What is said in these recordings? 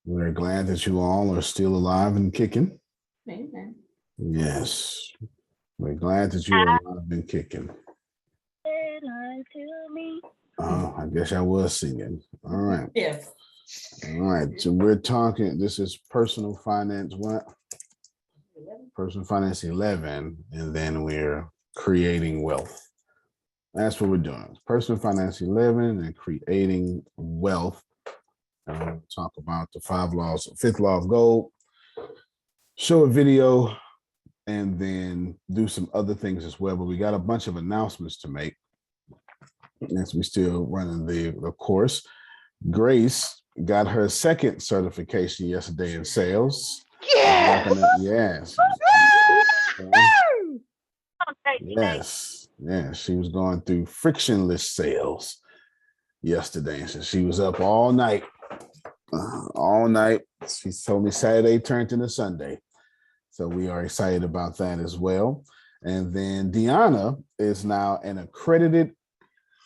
We're glad that you all are still alive and kicking. Amen. Yes. We're glad that you are alive and kicking. Oh, I guess I was singing. All right. Yes. All right. So we're talking, this is personal finance, what? Personal finance 11, and then we're creating wealth. That's what we're doing. Personal finance 11 and creating wealth. Talk about the fifth law of gold, show a video, and then do some other things as well. But we got a bunch of announcements to make as we still running the course. Grace got her second certification yesterday in sales. Yes. Yes. Yes. She was going through frictionless sales yesterday. So she was up all night. She told me Saturday turned into Sunday. So we are excited about that as well. And then Deanna is now an accredited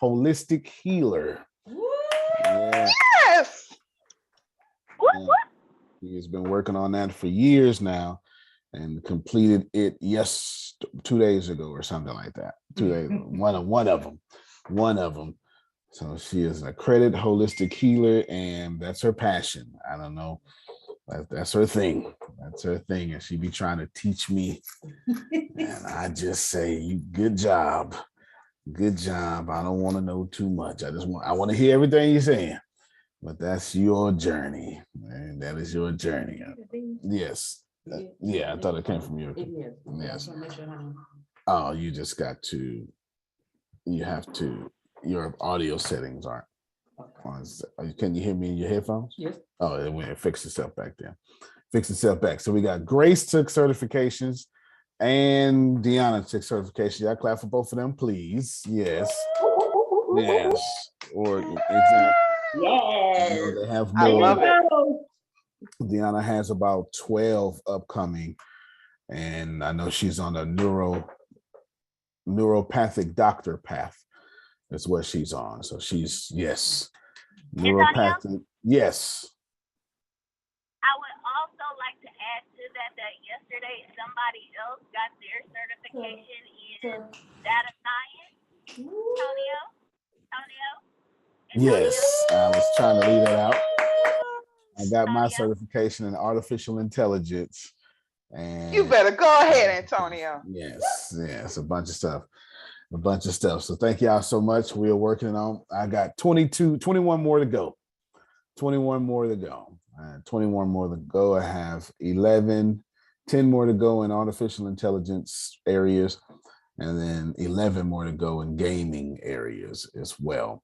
holistic healer. Yes. He has been working on that for years now and completed it 2 days ago or something like that. 2 days, one of them. So she is an accredited holistic healer, and that's her passion. I don't know. That's her thing. That's her thing. And she be trying to teach me. And I just say, good job. Good job. I don't want to know too much. I want to hear everything you're saying. But that's your journey. And that is your journey. Yes. Yeah, I thought it came from you. Yes. Oh, you just got to, your audio settings aren't. Can you hear me in your headphones? Yes. Oh, it went fix itself back there. Fix itself back. So we got Grace took certifications and Deanna took certification. Y'all clap for both of them, please. Yes. Yes. Or exactly. Yes. They have I more. love it. Deanna has about 12 upcoming, and I know she's on a neuropathic doctor path. That's what she's on. So she's, yes. Neuropathic. Yes. I would also like to add to that yesterday somebody else got their certification in data science. Antonio. Yes, I was trying to leave that out. I got my certification in artificial intelligence. And you better go ahead, Antonio. Yes, a bunch of stuff. So thank y'all so much. We are working on, I got 21 more to go. 21 more to go. 21 more to go. I have 10 more to go in artificial intelligence areas, and then 11 more to go in gaming areas as well.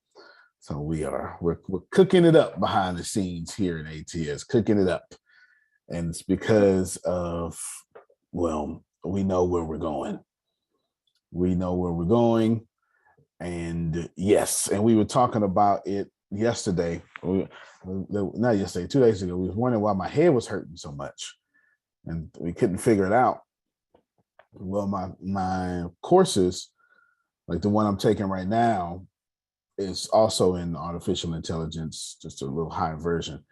So we're cooking it up behind the scenes here in ATS, cooking it up. And it's because of, well, we know where we're going. And yes, and we were talking about it yesterday. Not yesterday, 2 days ago. We was wondering why my head was hurting so much, and we couldn't figure it out. Well, my courses, like the one I'm taking right now, is also in artificial intelligence, just a little high version.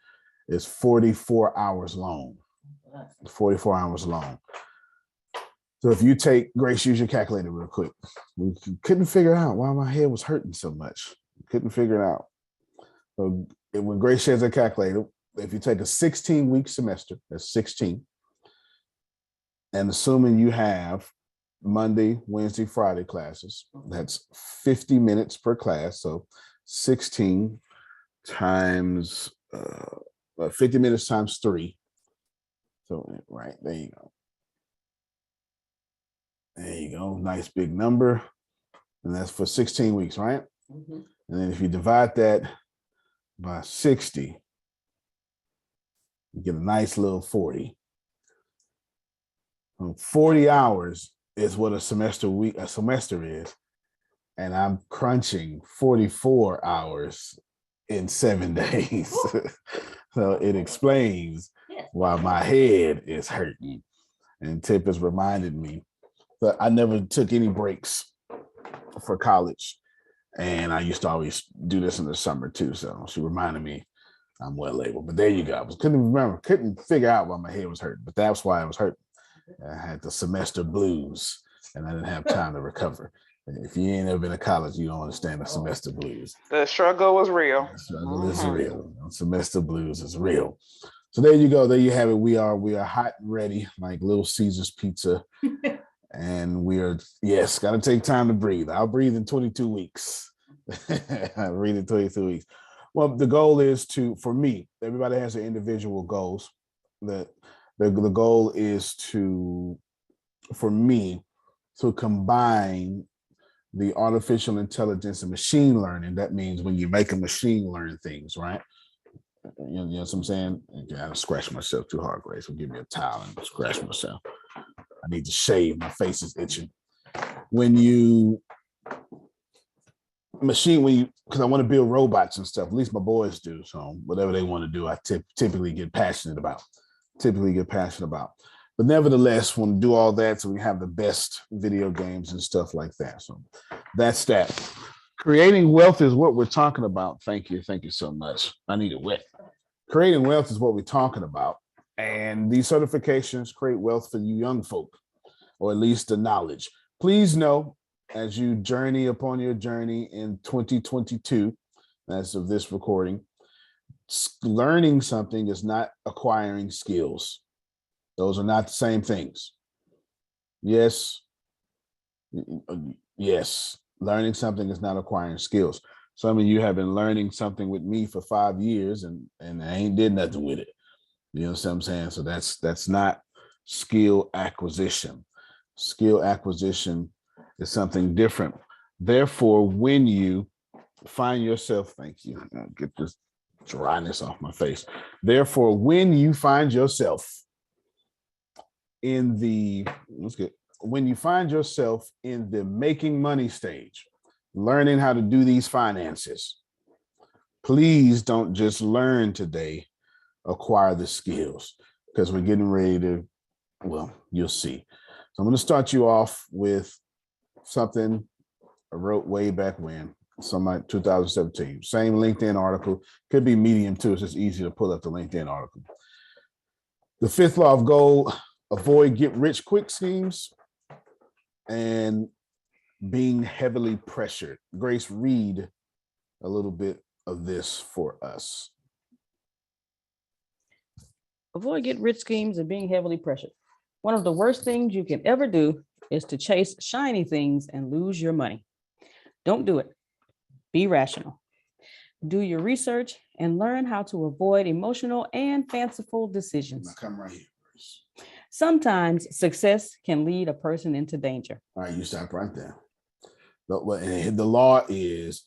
It's 44 hours long. 44 hours long. So if you take, Grace, use your calculator real quick. We couldn't figure out why my head was hurting so much. Couldn't figure it out. So when Grace shares her calculator, if you take a 16-week semester, that's 16, and assuming you have Monday, Wednesday, Friday classes, that's 50 minutes per class. So 16 times 50 minutes times 3. So right, there you go. There you go. Nice big number. And that's for 16 weeks, right? Mm-hmm. And then if you divide that by 60, you get a nice little 40. 40 hours is what a semester is. And I'm crunching 44 hours in 7 days. So it explains why my head is hurting. And Tip has reminded me that I never took any breaks for college. And I used to always do this in the summer too. So she reminded me I'm well able. But there you go. Couldn't figure out why my head was hurting, but that's why I was hurting. I had the semester blues and I didn't have time to recover. If you ain't ever been to college, you don't understand the semester blues. The struggle was real. The struggle is real. Semester blues is real. So there you go. There you have it. We are hot and ready, like Little Caesar's pizza. And we are, yes, got to take time to breathe. I'll breathe in 22 weeks. I'll breathe in 22 weeks. Well, the goal is for me, everybody has their individual goals. The goal is for me, to combine the artificial intelligence and machine learning. That means when you make a machine learn things, right? You know what I'm saying? I gotta scratch myself too hard, Grace. Will give me a towel and scratch myself. I need to shave. My face is itching. Because I want to build robots and stuff. At least my boys do. So whatever they want to do, I typically get passionate about. But nevertheless, want to do all that so we have the best video games and stuff like that. So that's that. Creating wealth is what we're talking about. Thank you so much. I need it wet. Creating wealth is what we're talking about. And these certifications create wealth for you young folk, or at least the knowledge. Please know, as you journey upon your journey in 2022, as of this recording, learning something is not acquiring skills. Those are not the same things. Yes, learning something is not acquiring skills. Some of you have been learning something with me for 5 years and I ain't did nothing with it. You know what I'm saying? So that's not skill acquisition. Skill acquisition is something different. Therefore, when you find yourself, thank you, I'll get this dryness off my face. Therefore, when you find yourself in the making money stage, learning how to do these finances, please don't just learn today, acquire the skills, because we're getting ready to, well, you'll see. So I'm going to start you off with something I wrote way back when, like 2017. Same LinkedIn article, could be Medium too. It's just easy to pull up the LinkedIn article. The 5th law of gold: avoid get-rich-quick schemes and being heavily pressured. Grace, read a little bit of this for us. Avoid get-rich schemes and being heavily pressured. One of the worst things you can ever do is to chase shiny things and lose your money. Don't do it. Be rational. Do your research and learn how to avoid emotional and fanciful decisions. Now come right here, Grace. Sometimes success can lead a person into danger. All right, you stop right there. The law is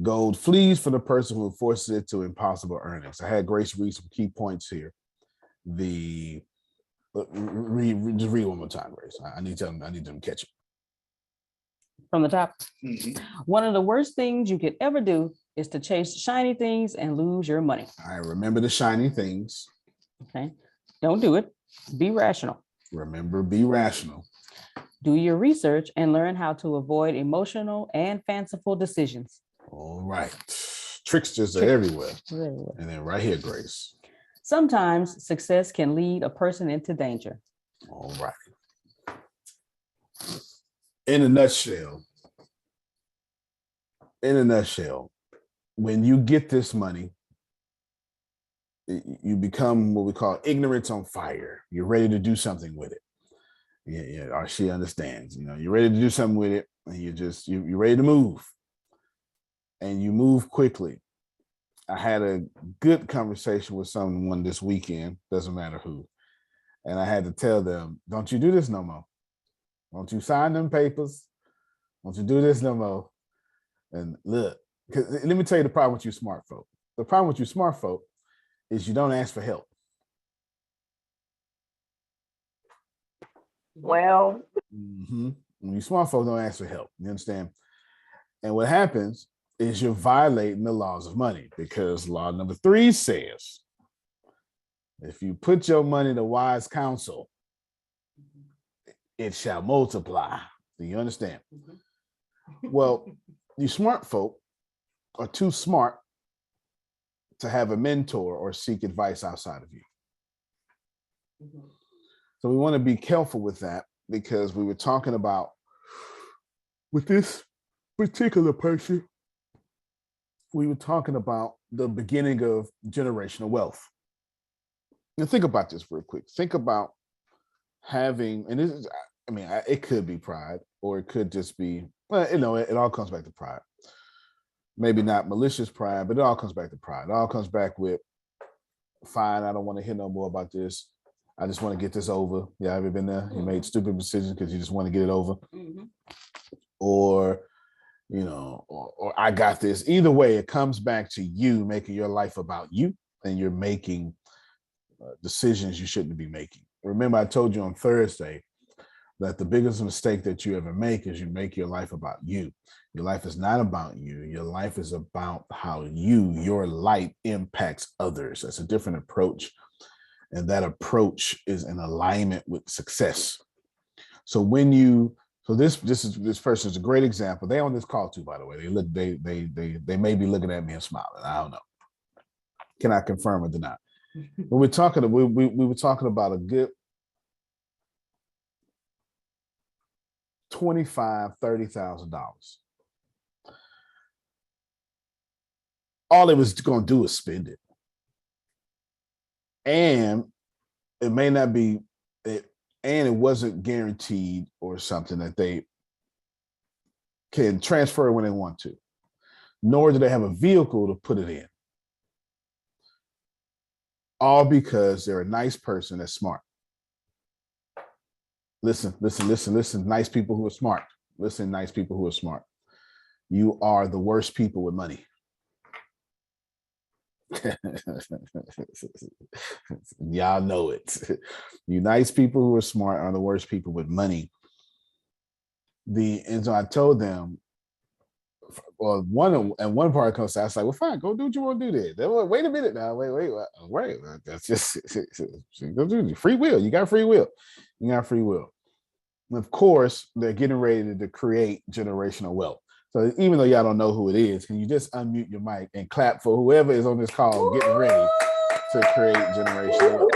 gold flees for the person who forces it to impossible earnings. I had Grace read some key points here. Just read one more time, Grace. I need them to catch it. From the top. One of the worst things you could ever do is to chase shiny things and lose your money. All right, remember the shiny things. Okay. Don't do it. Be rational. Remember, be rational. Do your research and learn how to avoid emotional and fanciful decisions. All right. Tricksters are everywhere. And then right here, Grace. Sometimes success can lead a person into danger. All right. In a nutshell, when you get this money, you become what we call ignorance on fire. You're ready to do something with it. Yeah, or she understands. You're ready to do something with it, and you're ready to move, and you move quickly. I had a good conversation with someone this weekend, doesn't matter who, and I had to tell them, "Don't you do this no more. Don't you sign them papers. Don't you do this no more." And look, let me tell you the problem with you smart folk. The problem with you smart folk is you don't ask for help. Well, When you smart folk don't ask for help, you understand? And what happens is you're violating the laws of money, because law number 3 says, if you put your money to wise counsel, it shall multiply. Do you understand? Well, you smart folk are too smart to have a mentor or seek advice outside of you. So we want to be careful with that, because we were talking about with this particular person, we were talking about the beginning of generational wealth. And think about this real quick. Think about having, and this is, I mean, it could be pride, or it could just be, well, it all comes back to pride. Maybe not malicious pride, but it all comes back to pride. It all comes back with, fine, I don't want to hear no more about this. I just want to get this over. Yeah, have you been there? You made stupid decisions because you just want to get it over. Or, or I got this. Either way, it comes back to you making your life about you, and you're making decisions you shouldn't be making. Remember, I told you on Thursday that the biggest mistake that you ever make is you make your life about you. Your life is not about you. Your life is about how your light impacts others. That's a different approach. And that approach is in alignment with success. So this person is a great example. They on this call too, by the way. They may be looking at me and smiling. I don't know. Can I confirm or deny? But we were talking about a good $25,000-$30,000. All it was going to do is spend it. And it may not be, and it wasn't guaranteed or something that they can transfer when they want to, nor do they have a vehicle to put it in. All because they're a nice person that's smart. Listen. Nice people who are smart. Listen, nice people who are smart. You are the worst people with money. Y'all know it. You nice people who are smart are the worst people with money. And so I told them, well, one part comes to, I was like, well, fine, go do what you want to do there. They were, wait a minute now, wait. That's just go do free will. You got free will. You got free will. And of course, they're getting ready to create generational wealth. So even though y'all don't know who it is, can you just unmute your mic and clap for whoever is on this call getting ready to create generational wealth?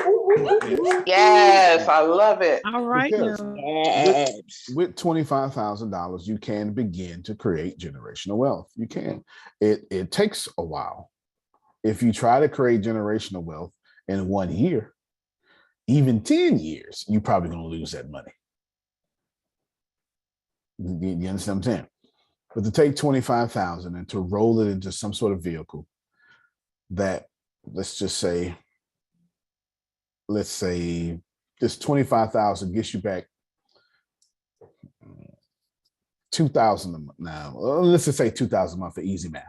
Yes, I love it. All right. Because Now. with $25,000, you can begin to create generational wealth. You can. It takes a while. If you try to create generational wealth in 1 year, even 10 years, you're probably going to lose that money. You understand what I'm saying? But to take 25,000 and to roll it into some sort of vehicle that, let's say this 25,000 gets you back 2,000 a month. Now, let's just say 2,000 a month for easy math.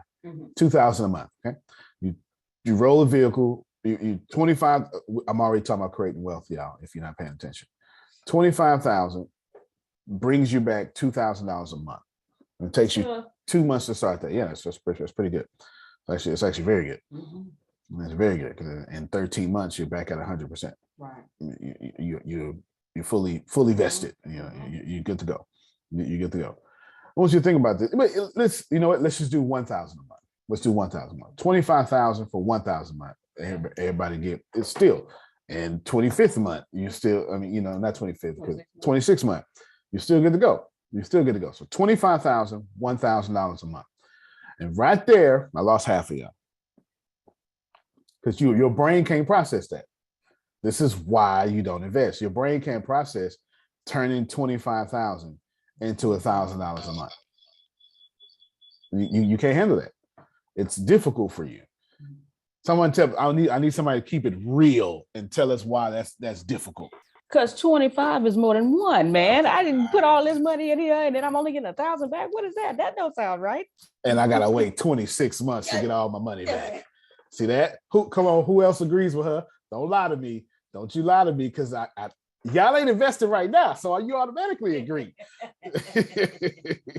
2,000 a month. Okay, you roll a vehicle. You 25. I'm already talking about creating wealth, y'all. If you're not paying attention, 25,000 brings you back $2,000 a month. It takes you 2 months to start that. Yeah, that's pretty good. It's actually very good. It's very good because in 13 months you're back at 100%. Right. You're fully vested. You're good to go. You're good to go. I want you to think about this. Let's just do 1,000 a month. Let's do 1,000 a month. 25,000 for 1,000 a month. Everybody get it's still. And 25th month, you still. Not 25th, because 26th month, you're still good to go. You're still good to go. So 25,000, $1,000 a month. And right there, I lost half of y'all. Because your brain can't process that. This is why you don't invest. Your brain can't process turning 25,000 into $1,000 a month. You can't handle that. It's difficult for you. Someone I need somebody to keep it real and tell us why that's difficult. Because 25 is more than one, man. I didn't put all this money in here and then I'm only getting 1,000 back. What is that? That don't sound right. And I gotta wait 26 months to get all my money back. See that? Who else agrees with her? Don't lie to me. Don't you lie to me, because y'all ain't invested right now. So you automatically agree.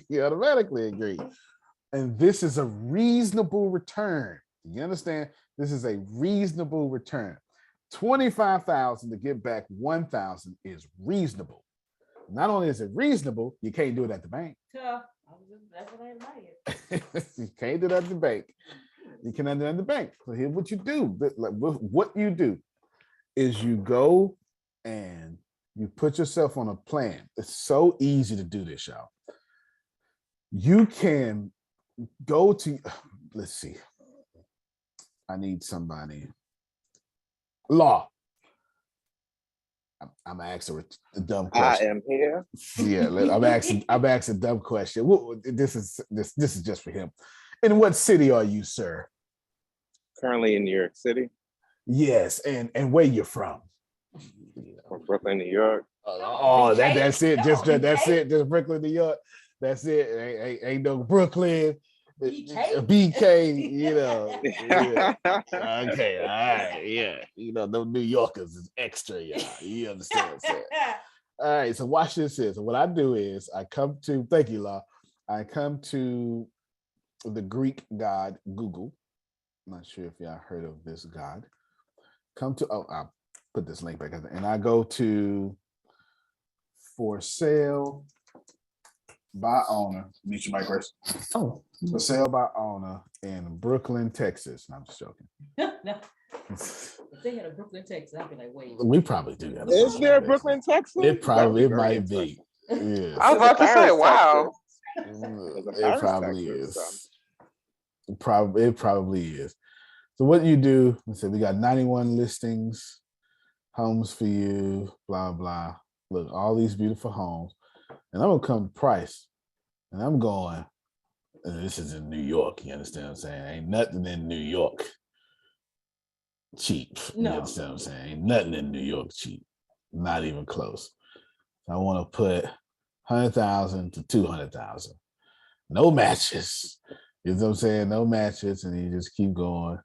You automatically agree. And this is a reasonable return. You understand? This is a reasonable return. 25,000 to get back 1,000 is reasonable. Not only is it reasonable, you can't do it at the bank. You can't do it at the bank. You cannot do it at the bank. So here's what you do. Like what you do is you go and you put yourself on a plan. It's so easy to do this, y'all. You can go to, let's see. I need somebody. Law. I'm asking a dumb I question. am here. Yeah, I'm asking a dumb question. This is just for him. In what city are you, sir? Currently in New York City, Yes, and where you're from? from Brooklyn, New York. Oh, that's it. That's it. Just Brooklyn, New York. That's it. Ain't no Brooklyn. BK, you know. Yeah. Okay, all right, yeah. You know, no New Yorkers is extra, y'all. You understand what I'm saying? All right, so watch this. So what I do is I come to, thank you, Law. I come to the Greek god Google. I'm not sure if y'all heard of this god. I'll put this link back in there, and I go to for sale by owner. Meet you, Mike Grace. Oh, For sale by owner in Brooklyn, Texas. No, I'm just joking. no. If they had a Brooklyn, Texas, I'd be like, wait. We probably do that. Is there Brooklyn, Texas? It probably That would might very be. Yes. I was about to say, wow. It probably is. It probably is. So what you do, let's say we got 91 listings, homes for you, blah, blah. Look, all these beautiful homes. And I'm gonna come to price. And I'm going, and this is in New York, you understand what I'm saying? Ain't nothing in New York cheap. You No. understand what I'm saying? Ain't nothing in New York cheap. Not even close. I want to put 100,000 to 200,000. No matches. You know what I'm saying? No matches, and you just keep going.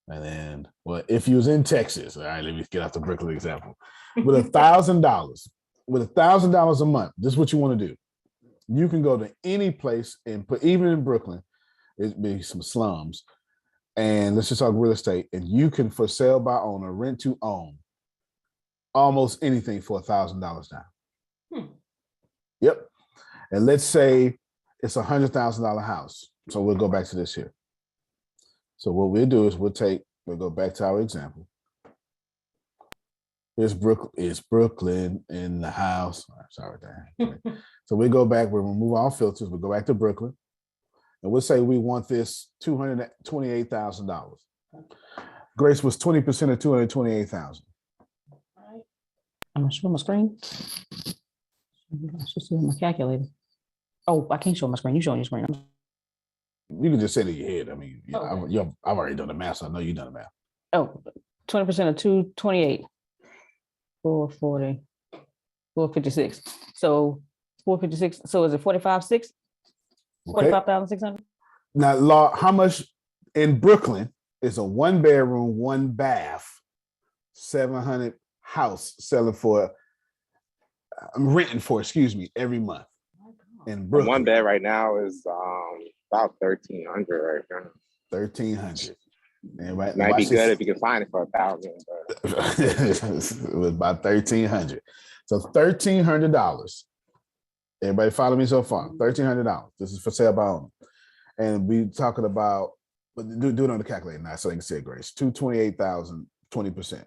And then, well, if you was in Texas, all right, let me get out the Brooklyn example. With $1,000 a month, this is what you want to do. You can go to any place and put, even in Brooklyn, it'd be some slums. And let's just talk real estate. And you can for sale by owner, rent to own, almost anything for $1,000 now. Yep. And let's say it's $100,000 house. So we'll go back to this here. So what we'll do is we'll go back to our example. Here's Brooklyn in the house. Sorry, Dan. So we go back, we'll remove all filters, we'll go back to Brooklyn. And we'll say we want this $228,000. Grace was 20% of 228,000. I'm gonna show my screen. I should see my calculator. Oh, I can't show my screen. You showing your screen. You can just say it in your head. I mean, Okay. I've already done the math, so I know you've done the math. Oh, 20% of 228. 440. 456. So 456. So is it 45,600? Okay. 45,600? Now, Law, how much in Brooklyn is a 1-bedroom, 1-bath, 700 house selling for, renting for, every month in Brooklyn? One bed right now is about 1,300 right now. 1,300. And right, Might be good if you can find it for 1,000. It was about 1,300. So $1,300. Everybody follow me so far? $1,300. This is for sale by owner. And we talking about, but do it on the calculator now so they can see it, Grace. 228,000, 20%.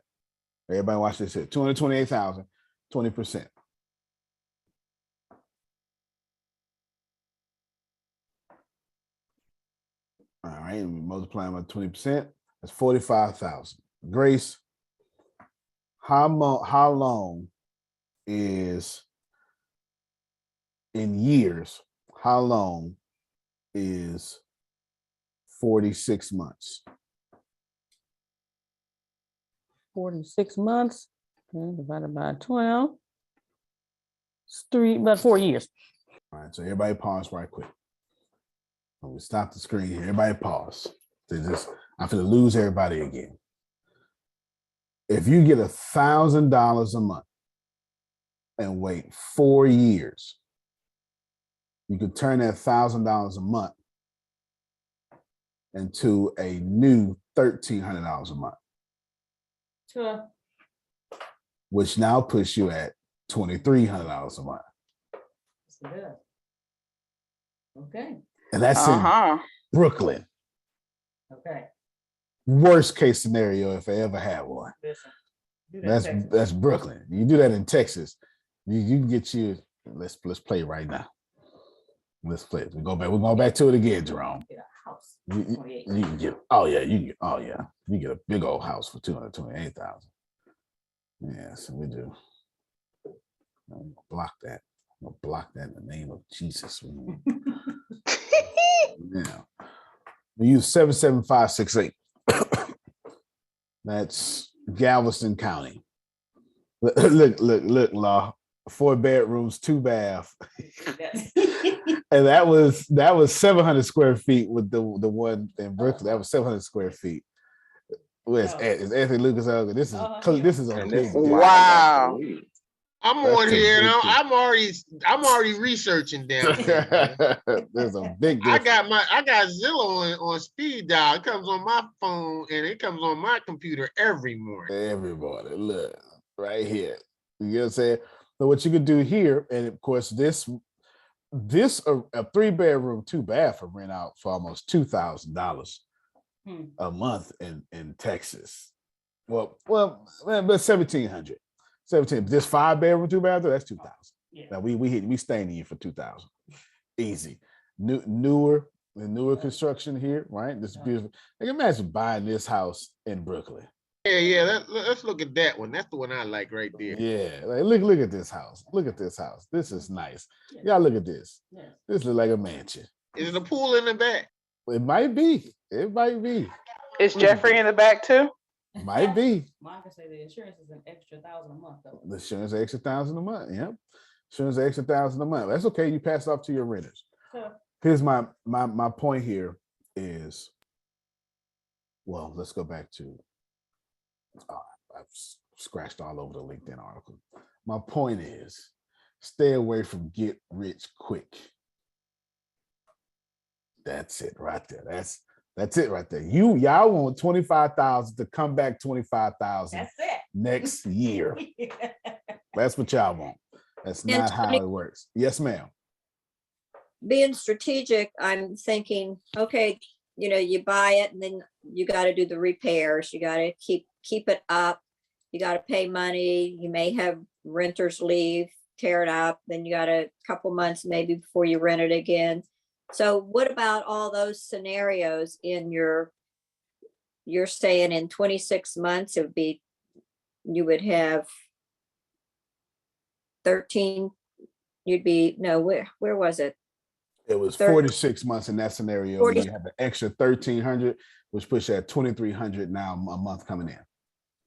Everybody watch this here. 228,000, 20%. All right, and we multiply by 20%. That's 45,000. Grace, how long is in years? How long is 46 months? 46 months. Okay, divided by 12. It's about 4 years. All right, so everybody pause right quick. I'm gonna stop the screen here. Everybody pause. I'm gonna lose everybody again. If you get $1,000 a month and wait 4 years, you could turn that $1,000 a month into a new $1,300 a month, Sure. which now puts you at $2,300 a month. Yeah. Okay. And that's in Uh-huh. Brooklyn. Okay. Worst case scenario if I ever had one. Listen. Do that in Texas. That's Brooklyn. You do that in Texas, you can get you. Let's play right now. Let's play. We're going back to it again, Jerome. Get a house. You can get. You get a big old house for $228,000. Yes, we do. Block that. I'll block that in the name of Jesus. Yeah. We use 77568. That's Galveston County. Look, Law. 4 bedrooms, 2 bath. And that was 700 square feet with the one in Brooklyn. That was 700 square feet. Where's Anthony Lucas? This is on big. Wow. I'm That's on a here big and I'm already researching down here. There's a big I difference. got Zillow on speed dial. It comes on my phone and it comes on my computer every morning. Everybody, look right here. You know what I'm saying? So what you could do here, and of course, this a 3-bedroom, 2 bath will rent out for almost $2,000 a month in Texas. Well, but 1,700. 17. This 5-bedroom, 2 bathroom, that's 2,000. Yeah. Now we staying in for 2,000. Easy. Newer construction here, right? This is beautiful. Like imagine buying this house in Brooklyn. Yeah. Let's look at that one. That's the one I like right there. Yeah, like look at this house. Look at this house. This is nice. Y'all look at this. This looks like a mansion. Is it a pool in the back? It might be. It might be. Is Jeffrey in the back too? Might be. Monica say the insurance is an extra $1,000 a month though. The insurance is extra $1,000 a month. Yep. Insurance is extra $1,000 a month. That's okay. You pass it off to your renters. Here's my point here is, well, let's go back to, I've scratched all over the LinkedIn article. My point is, stay away from get rich quick. That's it right there. That's it right there. Y'all want 25,000 to come back 25,000 That's it. next year. That's what y'all want. That's not how it works. Yes, ma'am. Being strategic, I'm thinking, okay, you buy it and then you got to do the repairs. You got to keep it up. You got to pay money. You may have renters leave, tear it up. Then you got a couple months maybe before you rent it again. So what about all those scenarios you're saying in 26 months, you would have 13, where was it? It was 46 months in that scenario. 40. You have an extra 1,300, which puts you at 2,300 now a month coming in.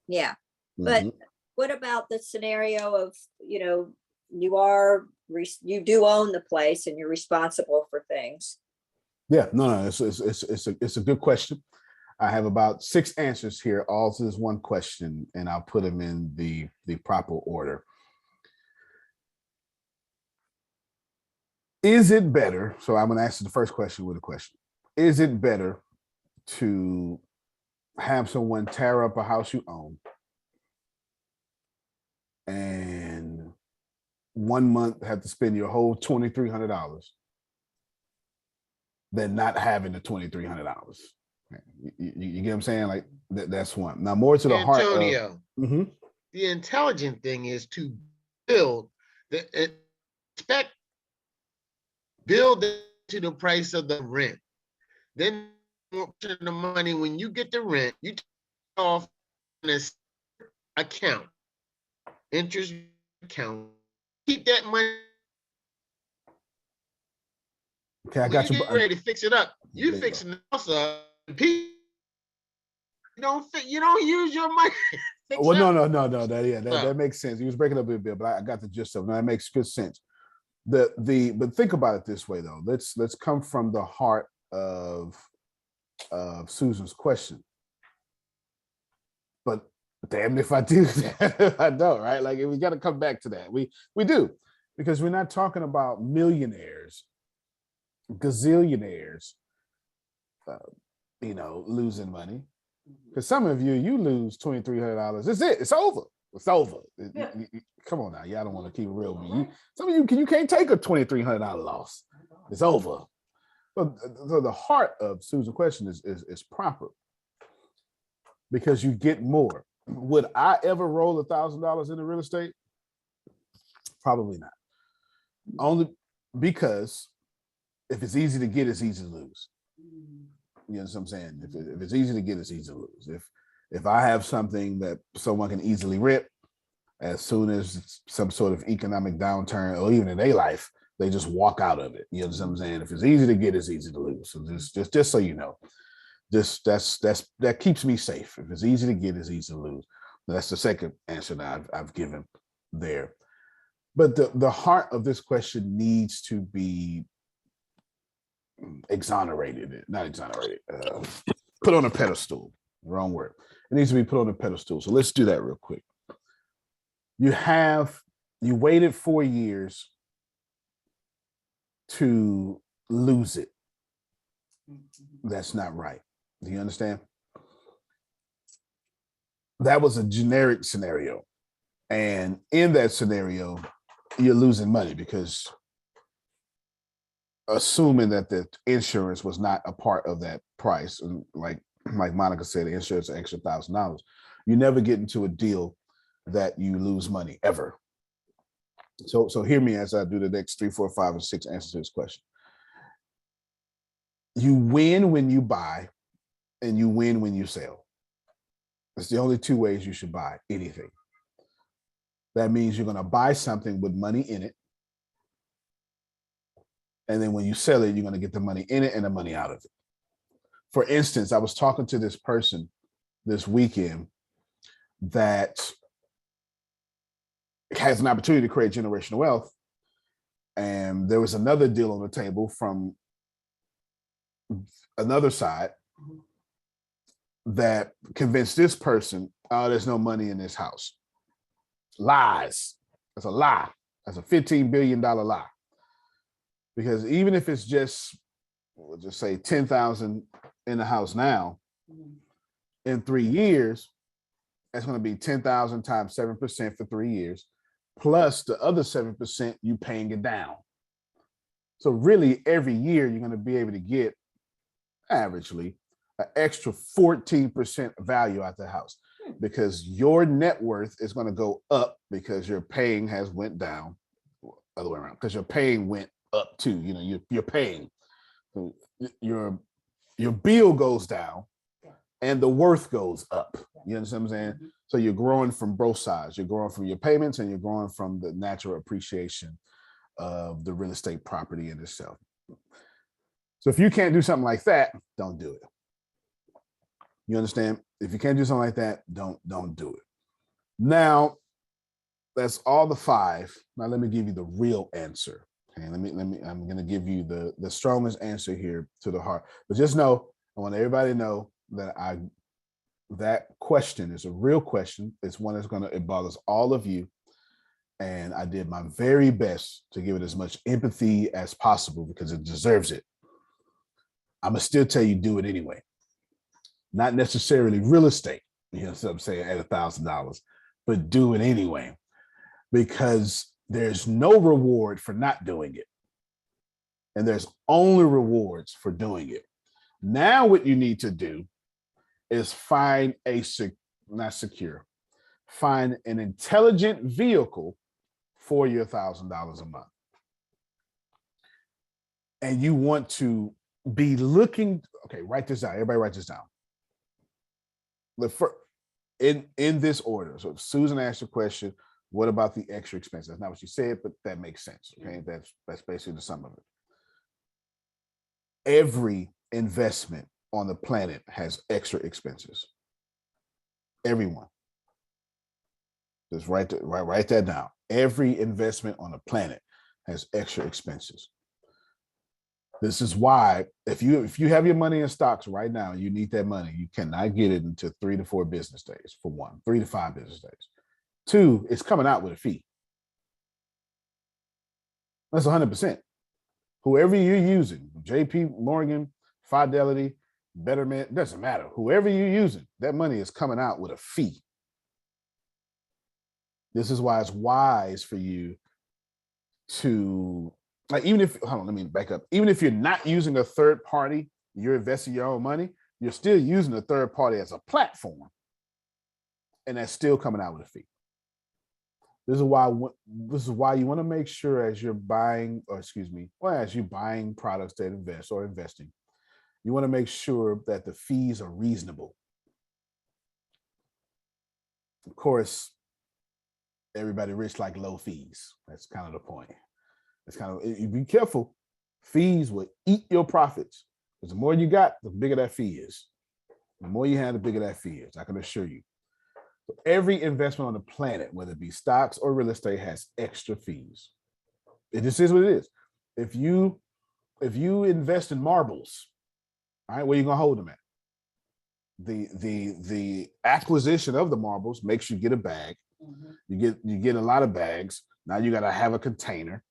Yeah. But what about the scenario of, you do own the place and you're responsible for things? Yeah, no, it's a good question. I have about 6 answers here, all to this one question, and I'll put them in the proper order. Is it better? So I'm going to answer the first question with a question. Is it better to have someone tear up a house you own and 1 month have to spend your whole $2,300 than not having the $2,300? You get what I'm saying? Like that's one. Now more to the heart. Antonio, the intelligent thing is to build to the price of the rent. Then the money when you get the rent, you take off this account, interest account. Keep that money. Okay, I got you. Get ready to fix it up. You fixing the house up. You don't use your money. Well, no. That makes sense. He was breaking up a bit, but I got the gist of it. That makes good sense. But think about it this way though. Let's come from the heart of Susan's question. But damn if I do that. I don't, right? Like we got to come back to that. We do, because we're not talking about millionaires, gazillionaires, losing money. Because some of you lose $2,300. That's it. It's over. It's over. Come on now. Y'all don't want to keep it real with me. Some of you can't take a $2,300 loss. It's over. So the heart of Susan's question is proper because you get more. Would I ever roll $1,000 into real estate? Probably not. Only because if it's easy to get, it's easy to lose. You know what I'm saying? If it's easy to get, it's easy to lose. If I have something that someone can easily rip, as soon as some sort of economic downturn or even in their life, they just walk out of it. You know what I'm saying? If it's easy to get, it's easy to lose. So just so you know, that keeps me safe. If it's easy to get, it's easy to lose. That's the second answer that I've given there. But the heart of this question needs to be exonerated, not exonerated, put on a pedestal. Wrong word. It needs to be put on a pedestal. So let's do that real quick. You waited 4 years to lose it. That's not right. Do you understand? That was a generic scenario. And in that scenario, you're losing money because assuming that the insurance was not a part of that price, and like Monica said, the insurance is an extra $1,000. You never get into a deal that you lose money ever. So hear me as I do the next 3, 4, 5, and 6 answers to this question. You win when you buy, and you win when you sell. It's the only 2 ways you should buy anything. That means you're going to buy something with money in it. And then when you sell it, you're going to get the money in it and the money out of it. For instance, I was talking to this person this weekend that has an opportunity to create generational wealth. And there was another deal on the table from another side that convinced this person, oh, there's no money in this house. Lies. That's a lie. That's a $15 billion lie. Because even if it's just, we'll just say 10,000 in the house now, in 3 years, that's going to be 10,000 times 7% for 3 years, plus the other 7% you paying it down. So really every year you're going to be able to get averagely an extra 14% value out the house because your net worth is going to go up because your paying has went down, other way around, because your paying went up too. You know, you're paying, your bill goes down and the worth goes up. You understand what I'm saying? So you're growing from both sides. You're growing from your payments and you're growing from the natural appreciation of the real estate property in itself. So if you can't do something like that, don't do it. You understand? If you can't do something like that, don't do it. Now, that's all the 5. Now let me give you the real answer. Okay, I'm gonna give you the strongest answer here to the heart. But just know, I want everybody to know that that question is a real question. It's one that's it bothers all of you. And I did my very best to give it as much empathy as possible because it deserves it. I'm gonna still tell you do it anyway. Not necessarily real estate, you know what I'm saying, at $1,000, but do it anyway. Because there's no reward for not doing it. And there's only rewards for doing it. Now what you need to do is find find an intelligent vehicle for your $1,000 a month. And you want to be looking, okay, write this down. Everybody write this down. In this order. So if Susan asked the question, what about the extra expense? That's not what she said, but that makes sense. Okay, that's basically the sum of it. Every investment on the planet has extra expenses. Everyone. Just write that down. Every investment on the planet has extra expenses. This is why if you have your money in stocks right now, you need that money. You cannot get it until 3 to 4 business days, for one, 3 to 5 business days. 2, it's coming out with a fee. That's 100%. Whoever you're using, JP Morgan, Fidelity, Betterment, doesn't matter. Whoever you're using, that money is coming out with a fee. This is why it's wise for you to like even if, hold on, let me back up. Even if you're not using a third party, you're investing your own money, you're still using a third party as a platform. And that's still coming out with a fee. This is why you want to make sure as you're buying, or excuse me, or as you're buying products that invest or investing, you want to make sure that the fees are reasonable. Of course, everybody rich like low fees. That's kind of the point. It's kind of, you be careful. Fees will eat your profits. Because the more you got, the bigger that fee is. The more you have, the bigger that fee is. I can assure you. So every investment on the planet, whether it be stocks or real estate, has extra fees. It just is what it is. If you invest in marbles, all right, where you gonna hold them at? The acquisition of the marbles makes you get a bag. You get a lot of bags. Now you gotta have a container.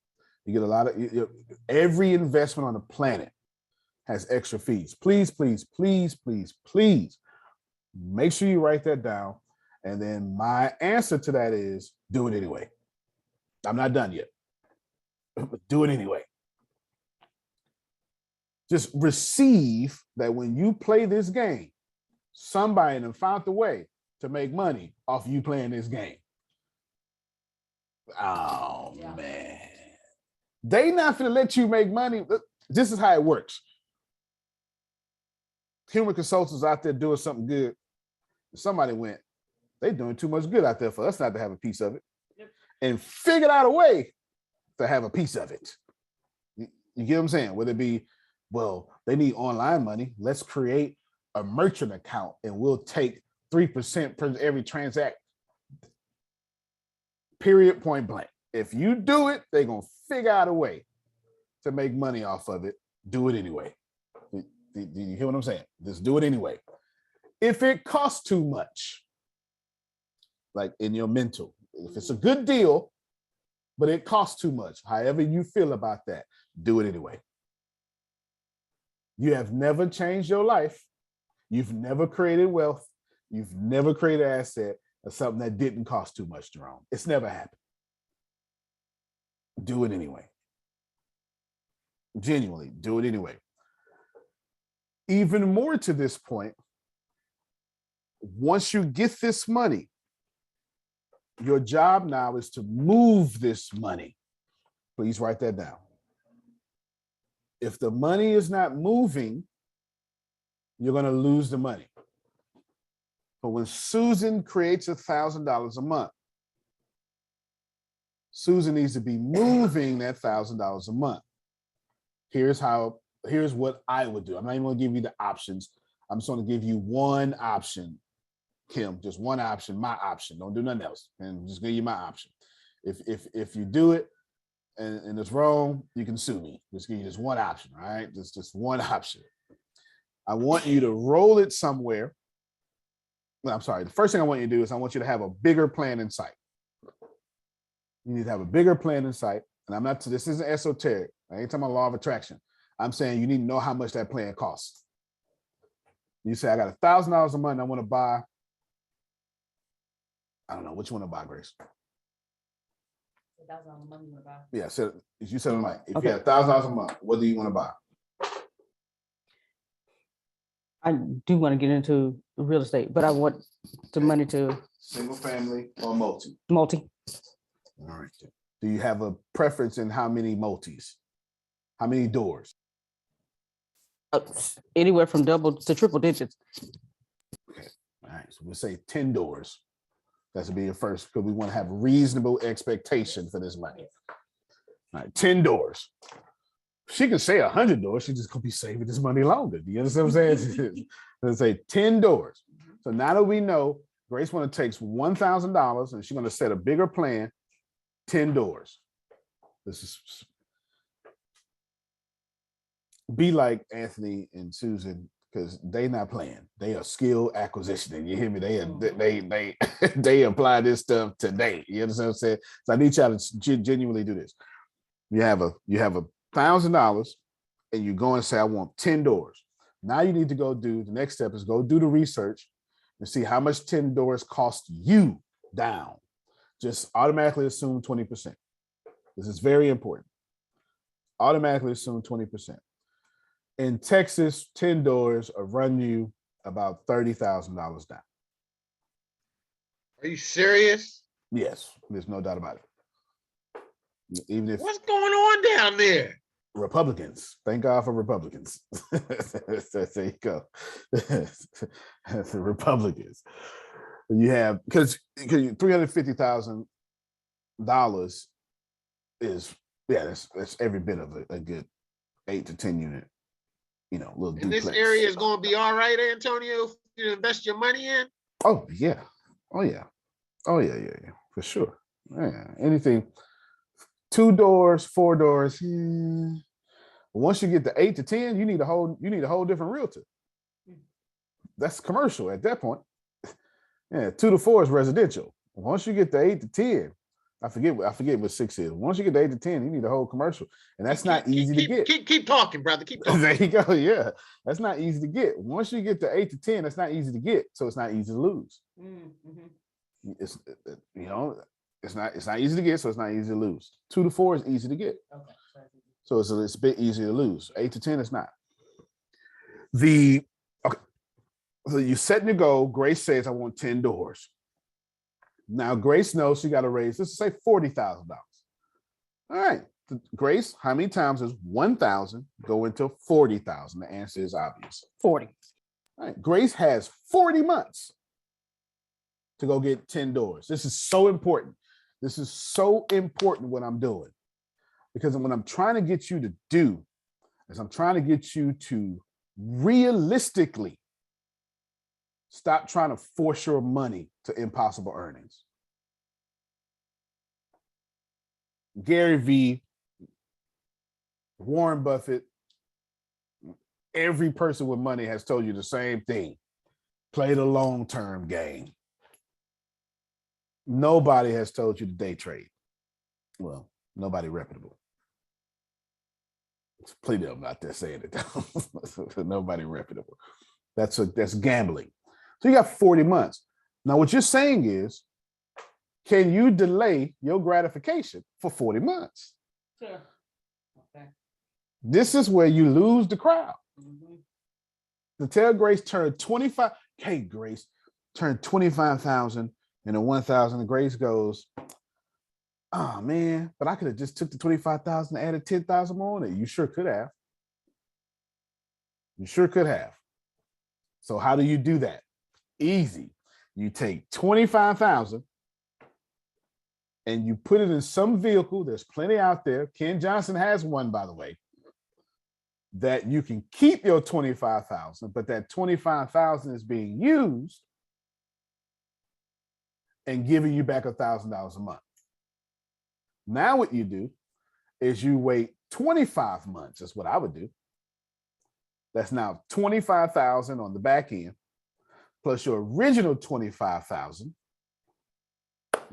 You get a lot of every investment on the planet has extra fees. Please, please, please, please, please make sure you write that down. And then my answer to that is do it anyway. I'm not done yet, but do it anyway. Just receive that when you play this game, somebody done found the way to make money off you playing this game. Oh, man. They not gonna let you make money. This is how it works. Human consultants out there doing something good. Somebody went, they doing too much good out there for us not to have a piece of it. Yep. And figured out a way to have a piece of it. You get what I'm saying? Whether it be, well, they need online money. Let's create a merchant account and we'll take 3% per every transaction. Period, point blank. If you do it, they're going to figure out a way to make money off of it. Do it anyway. Do you hear what I'm saying? Just do it anyway. If it costs too much, like in your mental, if it's a good deal, but it costs too much, however you feel about that, do it anyway. You have never changed your life. You've never created wealth. You've never created an asset or something that didn't cost too much, Jerome. It's never happened. Do it anyway. Genuinely, do it anyway. Even more to this point, once you get this money, your job now is to move this money. Please write that down. If the money is not moving, you're going to lose the money. But when Susan creates $1,000 a month, Susan needs to be moving that $1,000 a month. Here's what I would do. I'm not even going to give you the options. I'm just going to give you one option, Kim, just one option, my option. Don't do nothing else. And just give you my option. If you do it and it's wrong, you can sue me. Just give you just one option, all right? Just one option. I want you to roll it somewhere. Well, I'm sorry. The first thing I want you to do is I want you to have a bigger plan in sight. You need to have a bigger plan in sight. And I'm not, this isn't esoteric. I ain't talking about law of attraction. I'm saying you need to know how much that plan costs. You say, I got $1,000 a month. I want to buy, I don't know, what you want to buy, Grace? Yeah, so you said like, if you had $1,000 a month, what do you want to buy? I do want to get into real estate, but I want the money to single family or multi? Multi. All right. Do you have a preference in how many multis? How many doors? Anywhere from double to triple digits. Okay. All right. So we'll say 10 doors. That's to be your first, because we want to have reasonable expectation for this money. All right. 10 doors. She can say 100 doors. She's just going to be saving this money longer. Do you understand what I'm saying? Let's say 10 doors. So now that we know Grace want to take $1,000 and she's going to set a bigger plan, 10 doors. This is be like Anthony and Susan, because they not playing. They are skill acquisition. You hear me? They apply this stuff today. You understand what I'm saying? So I need y'all to genuinely do this. You have $1,000 and you go and say, I want 10 doors. Now you need to go do, the next step is go do the research and see how much 10 doors cost you down. Just automatically assume 20%. This is very important. automatically assume 20%. In Texas, 10 doors will run you about $30,000 down. Are you serious? Yes, there's no doubt about it. Even if What's going on down there? Republicans, thank God for Republicans. There you go. The Republicans. You have because $350,000 is that's every bit of a good 8 to 10 unit, little And this duplex. area is going to be all right, Antonio, if you invest your money in? Oh yeah, for sure. Yeah, anything 2 doors, 4 doors. Yeah. Once you get to 8 to 10, you need a whole different realtor. That's commercial at that point. Yeah, 2 to 4 is residential. Once you get to 8 to 10, I forget what 6 is. Once you get to 8 to 10, you need a whole commercial, and that's not easy to get. Keep talking, brother. Keep talking. There you go. Yeah, that's not easy to get. Once you get to 8 to 10, that's not easy to get. So it's not easy to lose. It's it's not easy to get, so it's not easy to lose. 2 to 4 is easy to get. Okay. So it's a bit easier to lose. 8 to 10 is not. Okay. So you set your goal. Grace says, I want 10 doors. Now Grace knows she got to raise, let's say $40,000. All right. Grace, how many times does 1,000 go into 40,000? The answer is obvious. 40. All right. Grace has 40 months to go get 10 doors. This is so important. This is so important what I'm doing. Because what I'm trying to get you to do is I'm trying to get you to realistically stop trying to force your money to impossible earnings. Gary Vee, Warren Buffett, every person with money has told you the same thing. Play the long-term game. Nobody has told you to day trade. Well, nobody reputable. It's plenty of them out there saying it. Nobody reputable. That's gambling. So you got 40 months. Now, what you're saying is, can you delay your gratification for 40 months? Sure. Okay. This is where you lose the crowd. To tell Grace turn 25, hey, Grace, turn 25,000 and 1,000, and Grace goes, oh man, but I could have just took the 25,000 and added 10,000 more on it. You sure could have. You sure could have. So how do you do that? Easy. You take 25,000 and you put it in some vehicle. There's plenty out there. Ken Johnson has one, by the way, that you can keep your 25,000, but that 25,000 is being used and giving you back $1,000 a month. Now what you do is you wait 25 months. That's what I would do. That's now 25,000 on the back end, plus your original 25,000.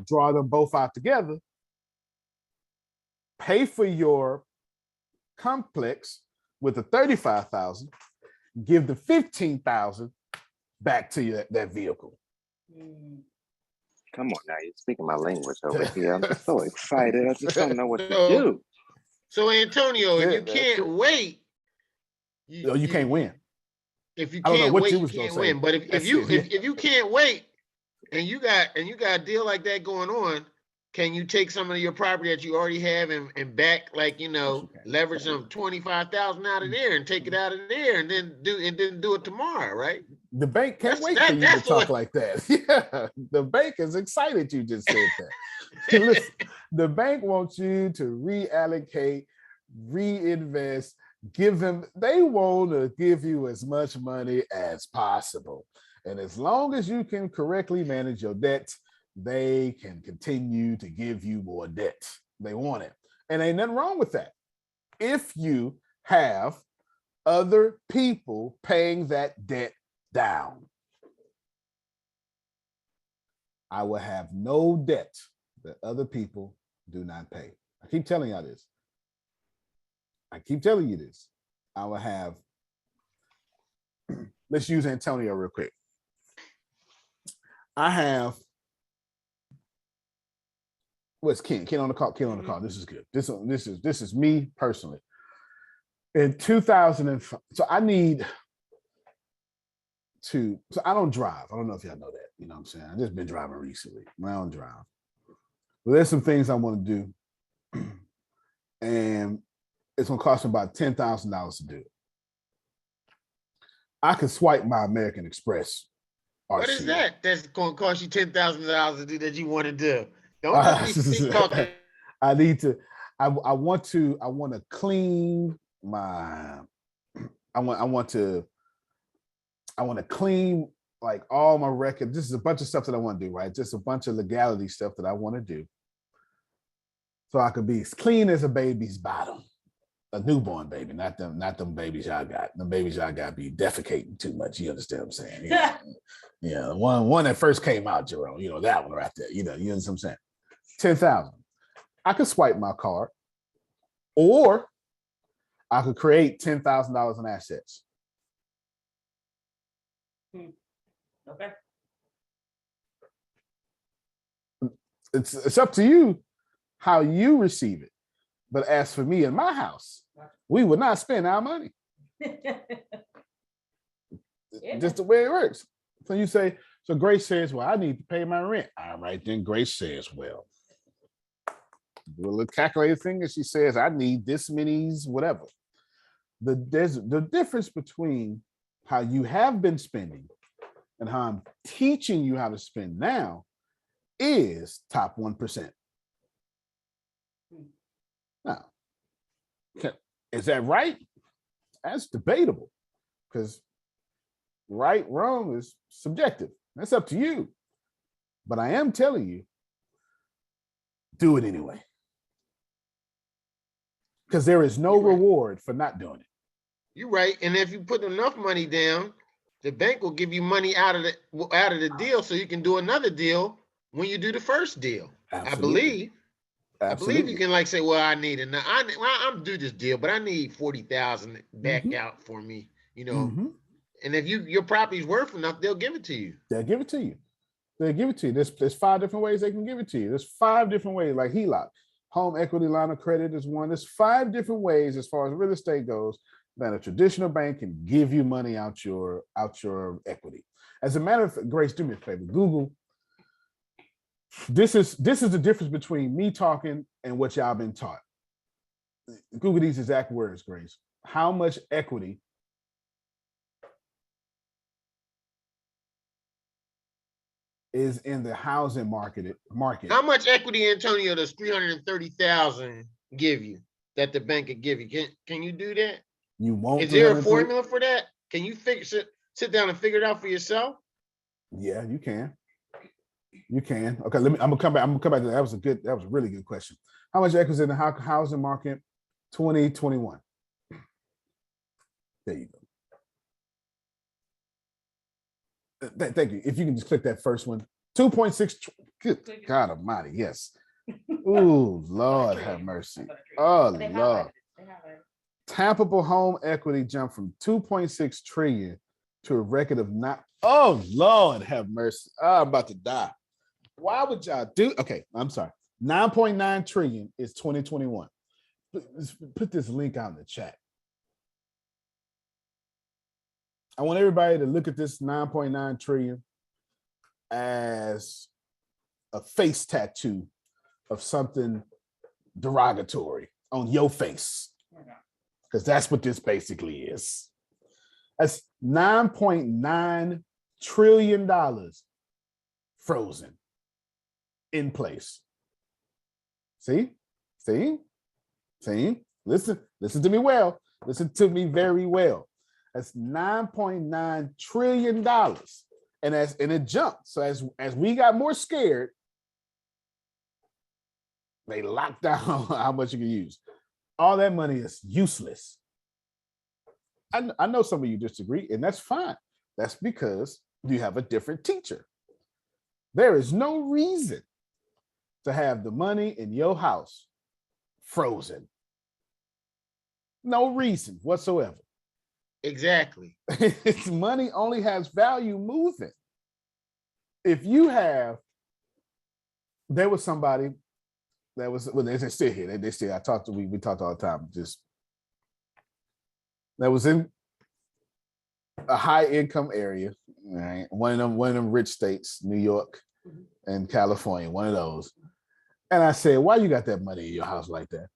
Draw them both out together. Pay for your complex with the 35,000. Give the 15,000 back to you that vehicle. Come on now, you're speaking my language over here. I'm just so excited. I just don't know what to So- do. So, Antonio, if Yeah, you can't wait, You can't win. If you I don't know can't what wait, you you was gonna can't say. win. But if That's you it, yeah. if you can't wait and you got a deal like that going on, can you take some of your property that you already have and back, like, leverage some 25,000 out of there and take it out of there and then do it tomorrow, right? The bank can't That's- wait that- for you to that's the talk way- like that. Yeah, the bank is excited you just said that. Listen, the bank wants you to reallocate, reinvest, they want to give you as much money as possible. And as long as you can correctly manage your debt, they can continue to give you more debt. They want it. And ain't nothing wrong with that. If you have other people paying that debt down, I will have no debt that other people do not pay. I keep telling y'all this. I keep telling you this. I will have, let's use Antonio real quick. I have, what's Ken? Ken on the call. Ken on the call. This is good. This is me personally. In 2005, so I need to, so I don't drive. I don't know if y'all know that. You know what I'm saying? I've just been driving recently. I don't drive. But there's some things I want to do. And it's going to cost me about $10,000 to do it. I could swipe my American Express. What is RCA. that? That's going to cost you $10,000 to do that you want to do. Don't just be sweet talking. I need to. I want to clean my. I want to clean like all my records. This is a bunch of stuff that I want to do. Right, just a bunch of legality stuff that I want to do, so I could be as clean as a baby's bottom. A newborn baby, not them babies y'all got. The babies y'all got be defecating too much. You understand what I'm saying? Yeah, one that first came out, Jerome. You know that one right there. You understand what I'm saying? 10,000. I could swipe my card, or I could create $10,000 in assets. Okay. It's up to you how you receive it. But as for me and my house, we would not spend our money. Just the way it works. So you say, so Grace says, well, I need to pay my rent. All right, then Grace says, well, do a little calculated thing, and she says, I need this many's whatever. There's the difference between how you have been spending and how I'm teaching you how to spend now is top 1%. Now, is that right? That's debatable, because right, wrong is subjective. That's up to you. But I am telling you, do it anyway. Because there is no reward for not doing it. You're right. And if you put enough money down, the bank will give you money out of the deal, so you can do another deal when you do the first deal. Absolutely. I believe you can like say, well, I need it. Now I'm do this deal, but I need 40,000 back out for me, And if your property's worth enough, they'll give it to you. They'll give it to you. There's 5 different ways they can give it to you. There's 5 different ways, like HELOC, home equity line of credit is one. There's 5 different ways as far as real estate goes that a traditional bank can give you money out your equity. As a matter of fact, Grace, do me a favor, Google. This is the difference between me talking and what y'all been taught. Google these exact words, Grace. How much equity is in the housing market? How much equity, Antonio, does 330,000 give you that the bank could give you? Can you do that? You won't. Is there a formula for that? Can you sit down and figure it out for yourself? Yeah, you can. You can. Okay, I'm gonna come back. I'm gonna come back to that. That was a really good question. How much equity is in the housing market 2021? There you go. Thank you. If you can just click that first one. 2.6. Good God Almighty. Yes. Ooh, Lord have mercy. Oh, Lord. Tappable home equity jumped from 2.6 trillion to a record of oh, Lord have mercy. Oh, I'm about to die. Why would y'all do? Okay, I'm sorry. 9.9 trillion is 2021. Put this link out in the chat. I want everybody to look at this 9.9 trillion as a face tattoo of something derogatory on your face. Because that's what this basically is. That's $9.9 trillion frozen in place. See? Listen to me well. Listen to me very well. That's $9.9 trillion. And it jumped. So as we got more scared, they locked down how much you can use. All that money is useless. I know some of you disagree, and that's fine. That's because you have a different teacher. There is no reason to have the money in your house frozen. No reason whatsoever. Exactly. It's money only has value moving. If you have, there was somebody that was, well, they're still here. They still, we talked all the time. Just that was in a high income area, right? One of them rich states, New York and California, one of those. And I said, why you got that money in your house like that?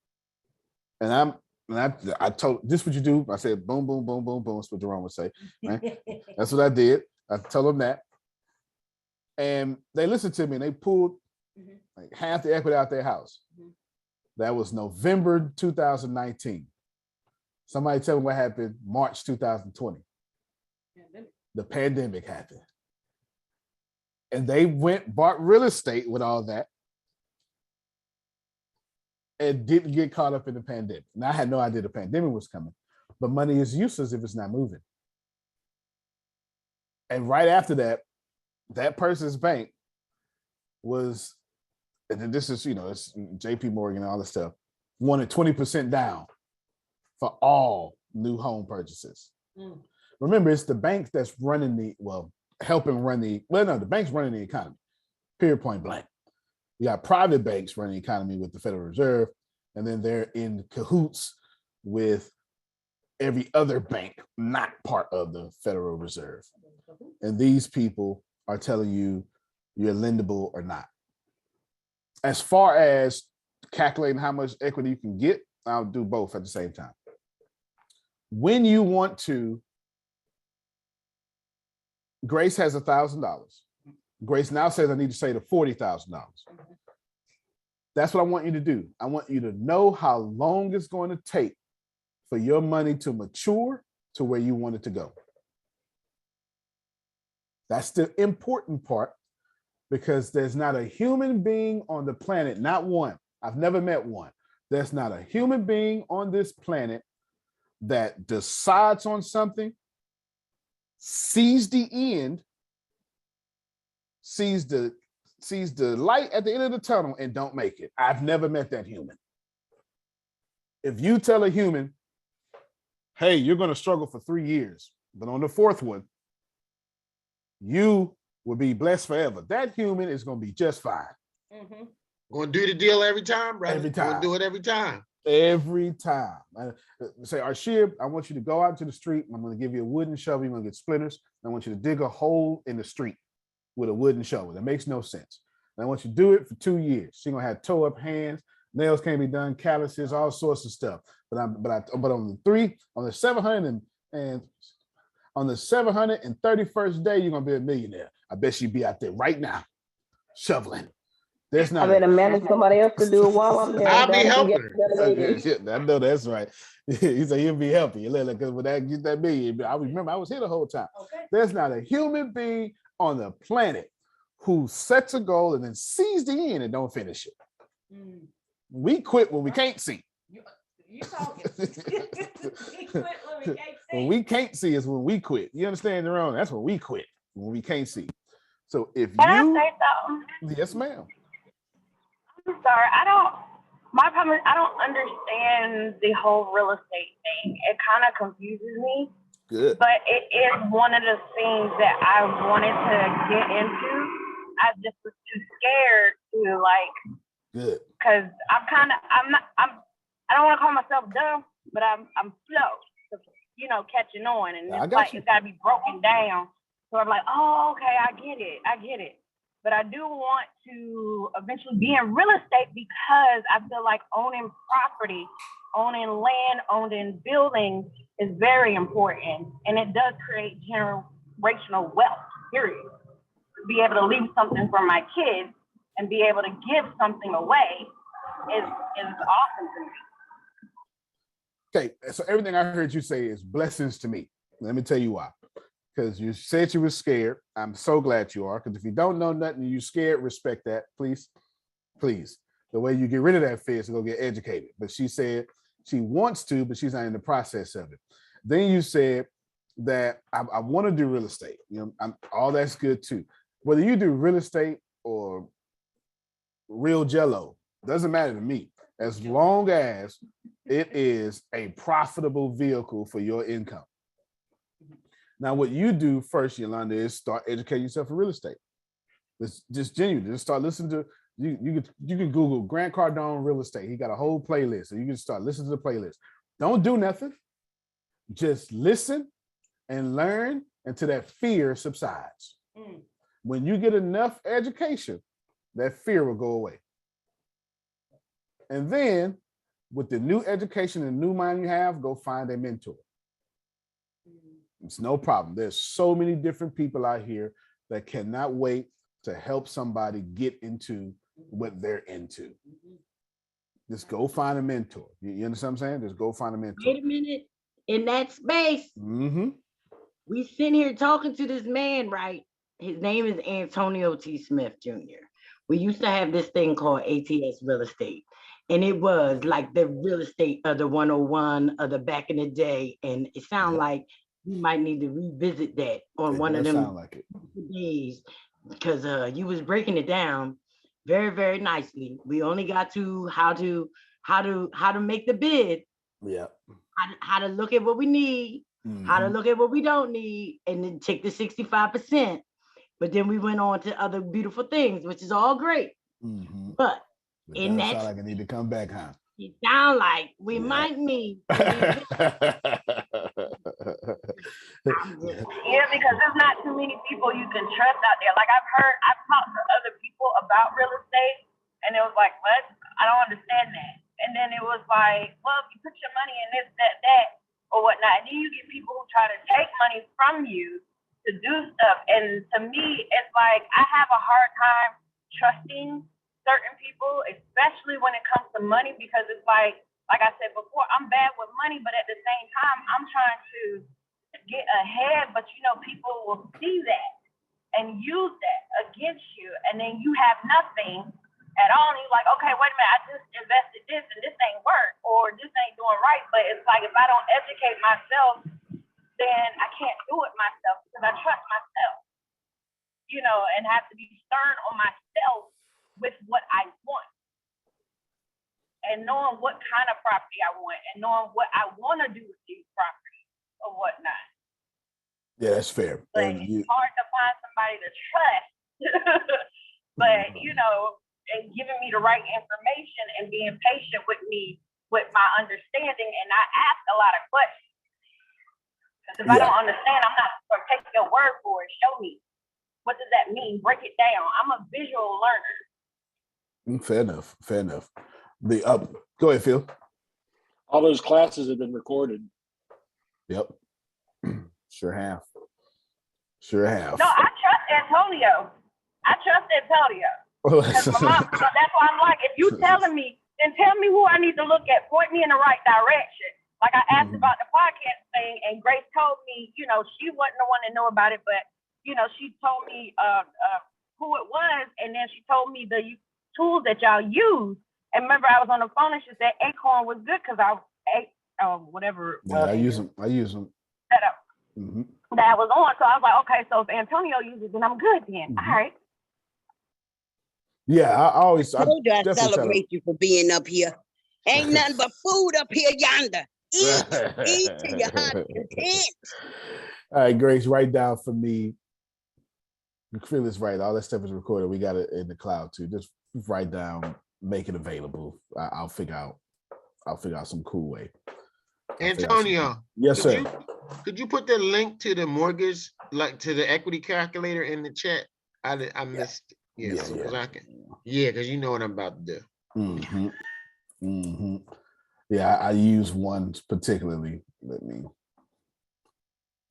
And I told, this what you do. I said, boom, boom, boom, boom, boom. That's what Jerome would say. Right? That's what I did. I told them that. And they listened to me and they pulled like half the equity out their house. That was November 2019. Somebody tell me what happened March 2020. The pandemic happened. And they bought real estate with all that and didn't get caught up in the pandemic. Now, I had no idea the pandemic was coming, but money is useless if it's not moving. And right after that, that person's bank was, and this is, it's JP Morgan and all this stuff, wanted 20% down for all new home purchases. Remember, it's the bank that's running helping run the bank's running the economy, period, point blank. You got private banks running the economy with the Federal Reserve, and then they're in cahoots with every other bank not part of the Federal Reserve. And these people are telling you you're lendable or not. As far as calculating how much equity you can get, I'll do both at the same time. When you want to, Grace has $1,000. Grace now says I need to save to $40,000. That's what I want you to do. I want you to know how long it's going to take for your money to mature to where you want it to go. That's the important part, because there's not a human being on the planet, not one. I've never met one. There's not a human being on this planet that decides on something, sees the end, sees the light at the end of the tunnel and don't make it. I've never met that human. If you tell a human, hey, you're going to struggle for 3 years, but on the fourth one, you will be blessed forever. That human is going to be just fine. Going to do the deal every time, brother. Every time. Going to do it every time. Every time. I say, Arshib, I want you to go out to the street. I'm going to give you a wooden shovel. You're going to get splinters. I want you to dig a hole in the street with a wooden shovel. That makes no sense. And I want you to do it for 2 years. She's going to have toe up hands, nails can't be done, calluses, all sorts of stuff. But on the 731st day, you're going to be a millionaire. I bet she'd be out there right now, shoveling. There's not. I better manage somebody else to do it while I'm there. I'll be helping her. I know that's right. He said he'll be helping you, because when that get that million, I remember I was here the whole time. Okay. There's not a human being on the planet who sets a goal and then sees the end and don't finish it. We quit when we can't see. You talking? We quit when we can't see. When we can't see is when we quit. You understand, Jerome? That's when we quit, when we can't see. So if Can you, I say something? yes, ma'am. I'm sorry. I don't understand the whole real estate thing. It kind of confuses me. Good. But it is one of the things that I wanted to get into. I just was too scared to Good. Because I don't want to call myself dumb, but I'm slow to, catching on. And it's got to be broken down. So I'm like, oh, okay, I get it. But I do want to eventually be in real estate because I feel like owning property, owning land, owning buildings is very important. And it does create generational wealth, period. To be able to leave something for my kids and be able to give something away is awesome to me. Okay, so everything I heard you say is blessings to me. Let me tell you why. Because you said you were scared. I'm so glad you are. Because if you don't know nothing and you're scared, respect that, please. Please. The way you get rid of that fear is to go get educated. But she said she wants to, but she's not in the process of it. Then you said that I want to do real estate. All that's good too. Whether you do real estate or real Jello, doesn't matter to me. As long as it is a profitable vehicle for your income. Now, what you do first, Yolanda, is start educating yourself in real estate. It's just genuine. Just start listening to, you can Google Grant Cardone real estate. He got a whole playlist. So you can start listening to the playlist. Don't do nothing. just listen and learn until that fear subsides. When you get enough education, that fear will go away. And then with the new education and new mind you have, go find a mentor. It's no problem. There's so many different people out here that cannot wait to help somebody get into what they're into. Just go find a mentor. You understand what I'm saying? Just go find a mentor. Wait a minute. In that space, we sitting here talking to this man, right? His name is Antonio T. Smith Jr. We used to have this thing called ATS Real Estate. And it was like the real estate of the 101 of the back in the day. And it sounded like you might need to revisit that on one of them days, because you was breaking it down very, very nicely. We only got to how to make the bid. Yeah. How to look at what we need, how to look at what we don't need, and then take the 65%. But then we went on to other beautiful things, which is all great. But in that, sound like I need to come back, huh? It sound like we might need. Yeah, because there's not too many people you can trust out there. Like I've talked to other people about real estate, and it was like, what? I don't understand that. And then it was like, well, if you put your money in this, that, or whatnot, and then you get people who try to take money from you to do stuff. And to me, it's like I have a hard time trusting certain people, especially when it comes to money, because it's like I said before, I'm bad with money, but at the same time, I'm trying to get ahead. But people will see that and use that against you, and then you have nothing at all. And you're like, okay, wait a minute, I just invested this and this ain't work, or this ain't doing right. But it's like if I don't educate myself, then I can't do it myself because I trust myself, and have to be stern on myself with what I want, and knowing what kind of property I want, and knowing what I want to do with these properties or whatnot. Yeah, that's fair. But it's hard to find somebody to trust, but and giving me the right information and being patient with me with my understanding, and I ask a lot of questions. Because if I don't understand, I'm not going to take your word for it. Show me. What does that mean? Break it down. I'm a visual learner. Fair enough. Fair enough. Go ahead, Phil. All those classes have been recorded. Yep. Sure have. No, I trust Antonio. That's why I'm like, if you telling me, then tell me who I need to look at. Point me in the right direction. Like I asked about the podcast thing, and Grace told me, she wasn't the one to know about it, but she told me who it was, and then she told me the tools that y'all use. And remember, I was on the phone and she said Acorn was good because I ate whatever. Yeah, I use them. That I was on. So I was like, okay, so if Antonio uses it, then I'm good then. All right. Yeah, I celebrate you for being up here. Ain't nothing but food up here yonder. Eat till your heart content. All right, Grace, write down for me. Phil is right. All that stuff is recorded. We got it in the cloud too. Just write down, make it available. I'll figure out some cool way. Antonio. Yes, sir. Could you put the link to the mortgage, like to the equity calculator in the chat? I missed. Yeah, because you know what I'm about to do. Yeah, I use one particularly.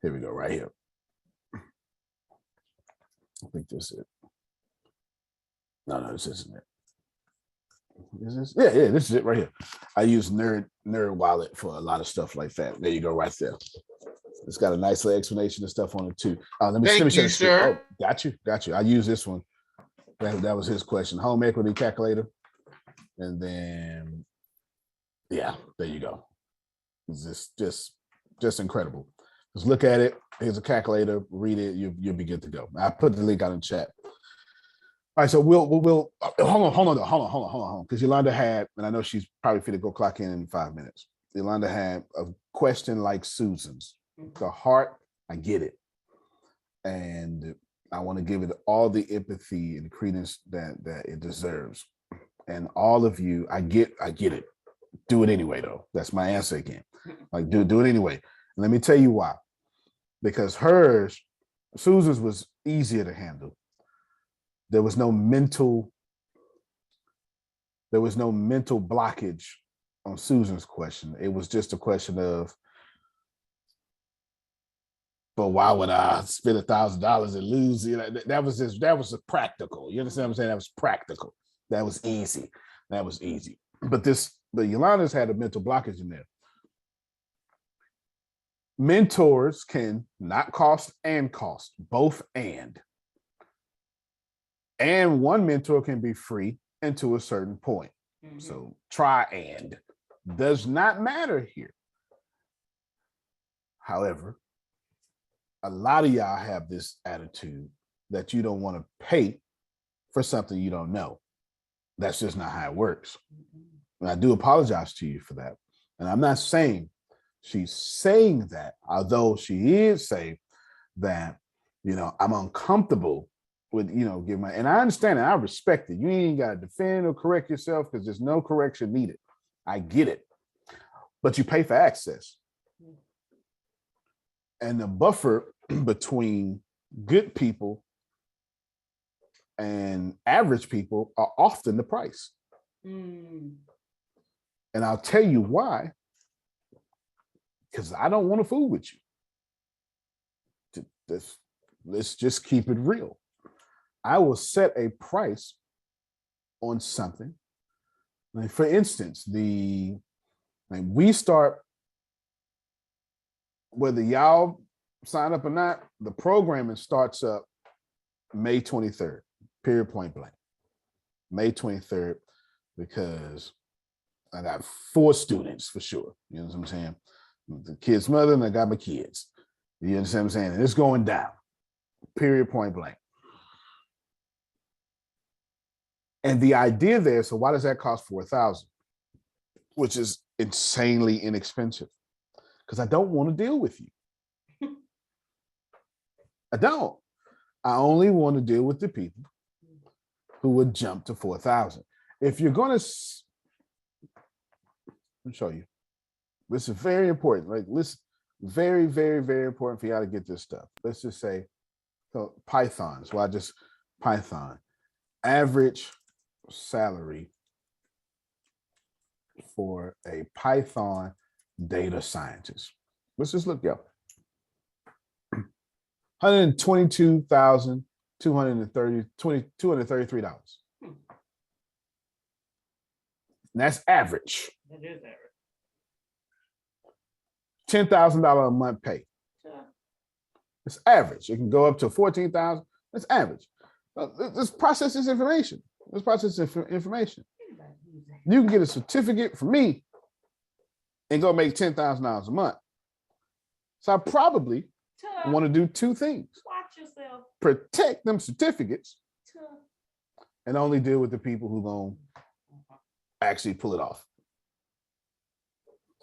Here we go, right here. I think this is it. No, this isn't it. Is this? Yeah, this is it right here. I use Nerd Wallet for a lot of stuff like that. There you go, right there. It's got a nice little explanation and stuff on it too. Let me Thank you, sir. Oh, got you. I use this one. That was his question. Home equity calculator. And then, yeah, there you go. It's just incredible. Just look at it. Here's a calculator. Read it. You'll be good to go. I put the link out in chat. All right, so we'll hold on, because Yolanda had, and I know she's probably fit to go clock in 5 minutes. Yolanda had a question like Susan's. The heart, I get it, and I want to give it all the empathy and credence that it deserves. And all of you, I get it. Do it anyway, though. That's my answer again. Like do it anyway. Let me tell you why. Because Susan's was easier to handle. There was no mental blockage on Susan's question. It was just a question of, but why would I spend $1,000 and lose? You know, that was practical. You understand what I'm saying? That was practical. That was easy. But Yolanda's had a mental blockage in there. Mentors can not cost and cost, both and one mentor can be free and to a certain point. Mm-hmm. So try and does not matter here. However, a lot of y'all have this attitude that you don't want to pay for something you don't know. That's just not how it works. And I do apologize to you for that. And I'm not saying she's saying that, although she is saying that, I'm uncomfortable with, giving my, and I understand it. I respect it. You ain't got to defend or correct yourself because there's no correction needed. I get it. But you pay for access. And the buffer between good people and average people are often the price. And I'll tell you why. Because I don't want to fool with you. Let's just keep it real. I will set a price on something. Like for instance, we start, whether y'all sign up or not, the programming starts up May 23rd, period, point blank. May 23rd, because I got 4 students for sure. You know what I'm saying? The kid's mother, and I got my kids. You understand what I'm saying? And it's going down, period, point blank. And the idea there, so why does that cost $4,000? Which is insanely inexpensive. Because I don't want to deal with you. I don't. I only want to deal with the people who would jump to 4,000. If you're going to, let me show you. This is very important. Like, listen, very, very, very important for y'all to get this stuff. Let's just say, so Python. So Python. Average salary for a Python data scientist. Let's just look up. $233. That's average. That is average. $10,000 a month pay. It's average. It can go up to $14,000. That's average. Let's process this information. You can get a certificate from me and go make $10,000 a month. So I probably want to do 2 things. Watch yourself. Protect them certificates and only deal with the people who going to actually pull it off.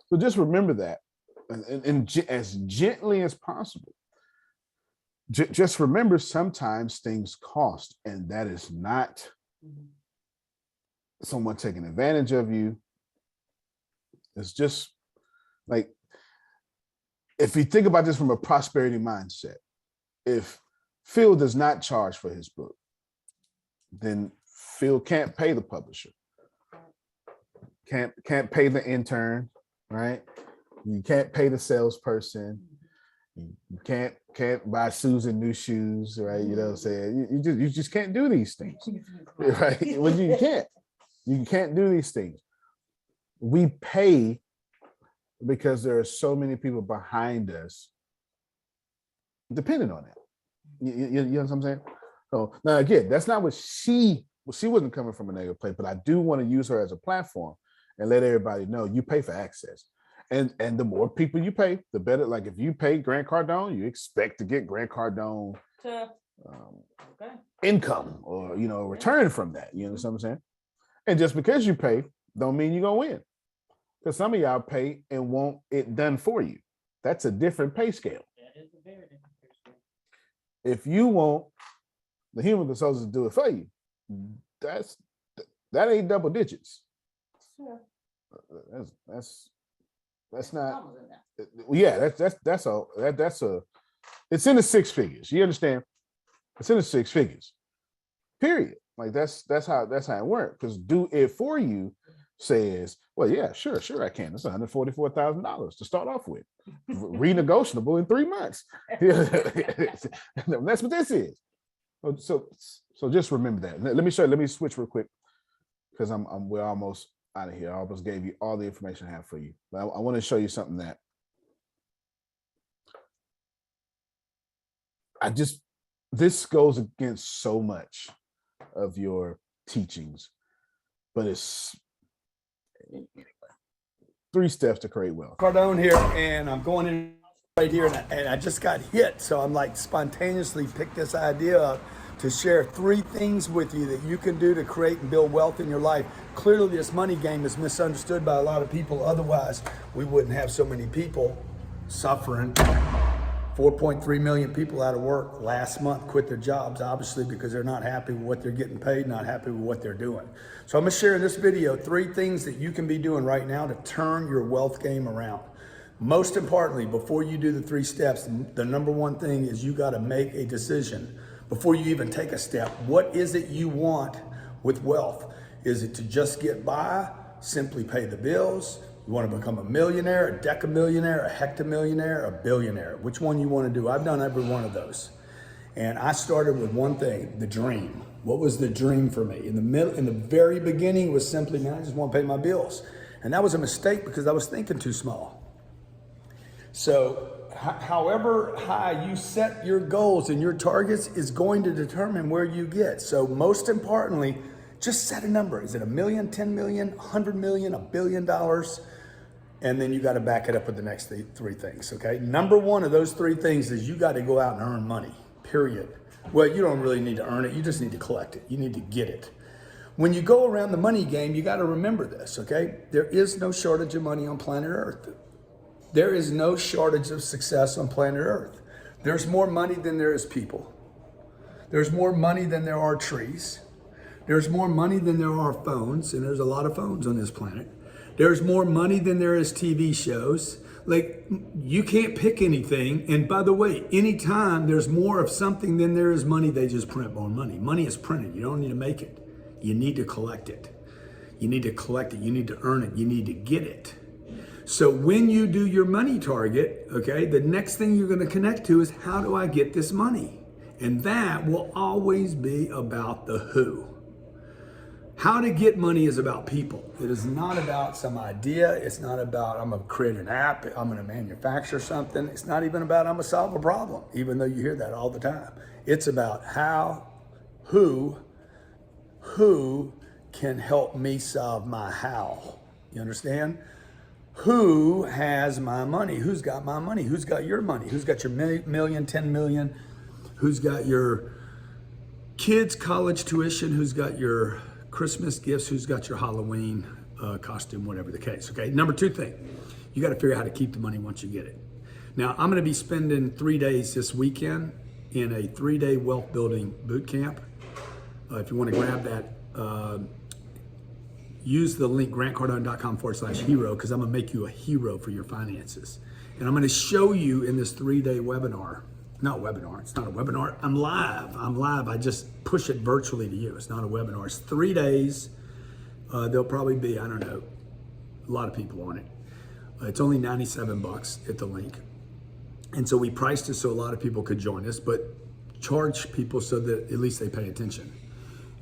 So just remember that, and as gently as possible. Just remember, sometimes things cost, and that is not someone taking advantage of you. It's just like, if you think about this from a prosperity mindset, if Phil does not charge for his book, then Phil can't pay the publisher, can't pay the intern, right? You can't pay the salesperson. You can't buy Susan new shoes, right? You know what I'm saying? You just can't do these things, right? Well, you can't do these things. We pay because there are so many people behind us depending on that. You know what I'm saying? So now again, that's not what she wasn't coming from a negative place, but I do want to use her as a platform and let everybody know you pay for access. And the more people you pay, the better. Like if you pay Grant Cardone, you expect to get Grant Cardone income or return from that. You understand what I'm saying? And just because you pay, don't mean you're gonna win. Because some of y'all pay and want it done for you. That's a different pay scale. That is a very different pay scale. If you want the human consultants to do it for you, that ain't double digits. Sure. That's That's not. Yeah, that's a. It's in the six figures. You understand? It's in the six figures. Period. Like that's how it works. Because do it for you says, well, yeah, sure, I can. It's $144,000 to start off with, renegotiable in 3 months. That's what this is. So just remember that. Let me show you. Let me switch real quick because we're almost out of here. I almost gave you all the information I have for you, but I want to show you something that this goes against so much of your teachings, but it's 3 steps to create wealth. Cardone here, and I'm going in right here, and I just got hit, so I'm like spontaneously picked this idea up to share 3 things with you that you can do to create and build wealth in your life. Clearly, this money game is misunderstood by a lot of people. Otherwise, we wouldn't have so many people suffering. 4.3 million people out of work last month quit their jobs, obviously because they're not happy with what they're getting paid, not happy with what they're doing. So I'm gonna share in this video 3 things that you can be doing right now to turn your wealth game around. Most importantly, before you do the 3 steps, the number 1 thing is you gotta make a decision before you even take a step. What is it you want with wealth? Is it to just get by, simply pay the bills? You want to become a millionaire, a decamillionaire, a hectamillionaire, a billionaire? Which one you want to do? I've done every one of those. And I started with one thing, the dream. What was the dream for me? In the very beginning was simply, man, I just want to pay my bills. And that was a mistake because I was thinking too small. So however high you set your goals and your targets is going to determine where you get. So most importantly, just set a number. Is it $1 million, 10 million, 100 million, $1 billion? And then you got to back it up with the next 3 things, okay? Number 1 of those 3 things is you got to go out and earn money, period. Well, you don't really need to earn it. You just need to collect it. You need to get it. When you go around the money game, you got to remember this, okay? There is no shortage of money on planet Earth. There is no shortage of success on planet Earth. There's more money than there is people. There's more money than there are trees. There's more money than there are phones, and there's a lot of phones on this planet. There's more money than there is TV shows. Like, you can't pick anything. And by the way, anytime there's more of something than there is money, they just print more money. Money is printed. You don't need to make it. You need to collect it. You need to collect it. You need to earn it. You need to get it. So when you do your money target, okay, the next thing you're going to connect to is, how do I get this money? And that will always be about the who. How to get money is about people. It is not about some idea. It's not about, I'm going to create an app. I'm going to manufacture something. It's not even about, I'm going to solve a problem, even though you hear that all the time. It's about who can help me solve my how. You understand? Who has my money? Who's got my money? Who's got your money? Who's got your million, 10 million? Who's got your kids' college tuition? Who's got your Christmas gifts? Who's got your Halloween costume, whatever the case, okay? Number 2 thing, you got to figure out how to keep the money once you get it. Now, I'm going to be spending 3 days this weekend in a 3-day wealth building boot camp. If you want to grab that, use the link grantcardone.com/hero, because I'm going to make you a hero for your finances. And I'm going to show you in this 3-day webinar. Not webinar, it's not a webinar. I'm live. I just push it virtually to you. It's not a webinar. It's 3 days. There'll probably be, I don't know, a lot of people on it. It's only $97 at the link. And so we priced it so a lot of people could join us, but charge people so that at least they pay attention.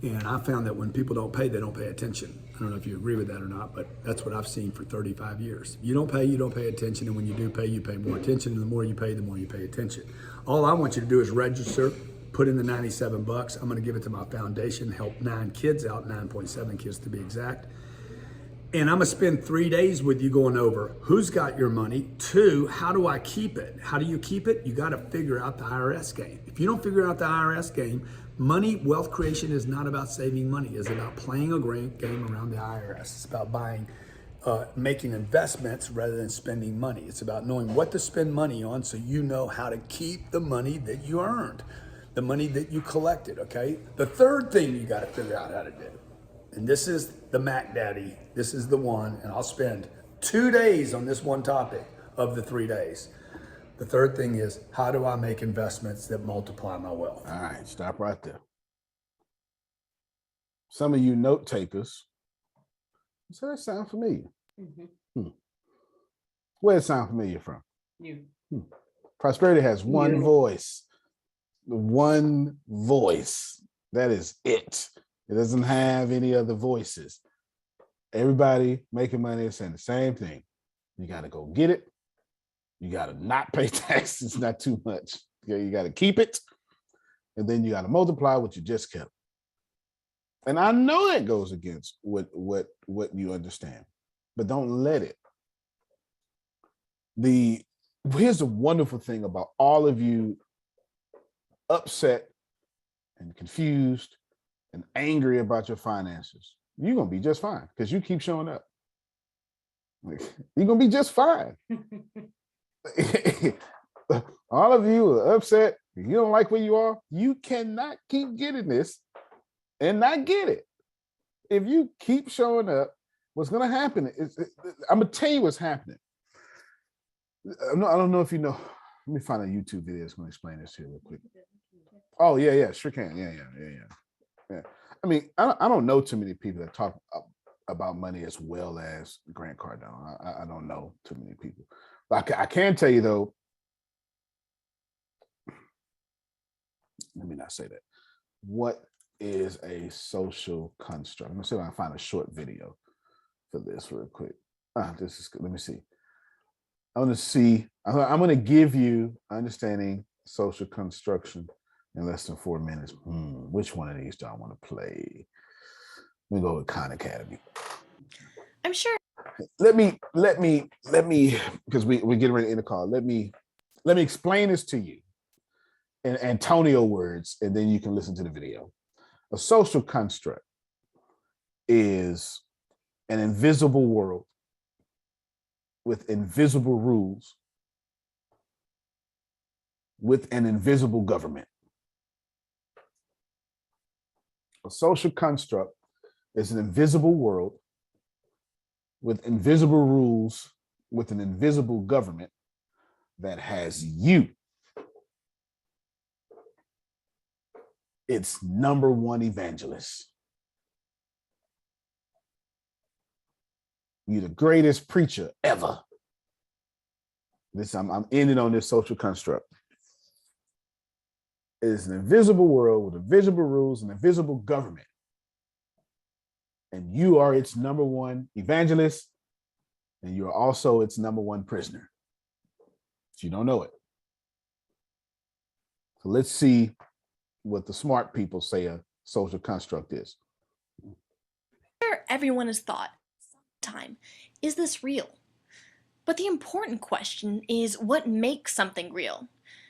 And I found that when people don't pay, they don't pay attention. I don't know if you agree with that or not, but that's what I've seen for 35 years. You don't pay attention. And when you do pay, you pay more attention. And the more you pay, the more you pay attention. All I want you to do is register, put in the $97. I'm going to give it to my foundation, help 9 kids out, 9.7 kids to be exact. And I'm going to spend 3 days with you going over who's got your money. 2, how do I keep it? How do you keep it? You got to figure out the IRS game. If you don't figure out the IRS game, money, wealth creation is not about saving money. It's about playing a great game around the IRS. It's about making investments rather than spending money. It's about knowing what to spend money on so you know how to keep the money that you earned, the money that you collected, okay? The 3rd thing you got to figure out how to do, and this is the Mac Daddy, this is the one, and I'll spend 2 days on this one topic of the 3 days. The third thing is, how do I make investments that multiply my wealth? All right, stop right there. Some of you note takers, so that sound familiar. Where it sound familiar from? You. Prosperity has one You. voice. One voice. That is it. It doesn't have any other voices. Everybody making money is saying the same thing. You got to go get it. You got to not pay taxes, not too much. You got to keep it. And then you got to multiply what you just kept. And I know that goes against what you understand, but don't let it. Here's the wonderful thing about all of you upset and confused and angry about your finances. You're going to be just fine because you keep showing up. You're going to be just fine. All of you are upset. You don't like where you are. You cannot keep getting this and not get it. If you keep showing up, what's going to happen is, I'm going to tell you what's happening. I don't know if you know. Let me find a YouTube video that's going to explain this here real quick. Oh, yeah, sure can. Yeah. I mean, I don't know too many people that talk about money as well as Grant Cardone. I don't know too many people. But I can tell you, though, let me not say that. What is a social construct? Let me see if I can find a short video for this real quick. This is good. Let me see. I'm going to give you understanding social construction in less than 4 minutes. Which one of these do I want to play? Let me go with Khan Academy. I'm sure. Let me, because we're getting ready to end the call. Let me explain this to you in Antonio words, and then you can listen to the video. A social construct is an invisible world with invisible rules, with an invisible government. A social construct is an invisible world with invisible rules, with an invisible government that has you, its number one evangelist. You're the greatest preacher ever. I'm ending on this social construct. It is an invisible world with invisible rules and invisible government. And you are its number one evangelist, and you are also its number one prisoner. But you don't know it. So let's see what the smart people say a social construct is. Sure, everyone has thought, time, is this real? But the important question is, what makes something real?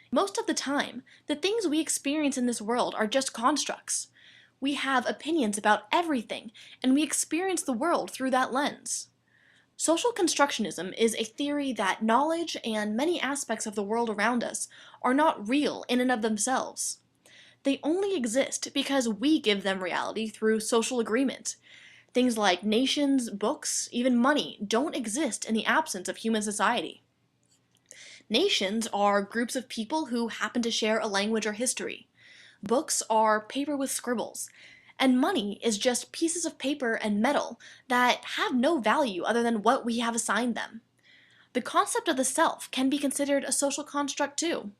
Most of the time, the things we experience in this world are just constructs. We have opinions about everything, and we experience the world through that lens. Social constructionism is a theory that knowledge and many aspects of the world around us are not real in and of themselves. They only exist because we give them reality through social agreement. Things like nations, books, even money don't exist in the absence of human society. Nations are groups of people who happen to share a language or history. Books are paper with scribbles. And money is just pieces of paper and metal that have no value other than what we have assigned them. The concept of the self can be considered a social construct too.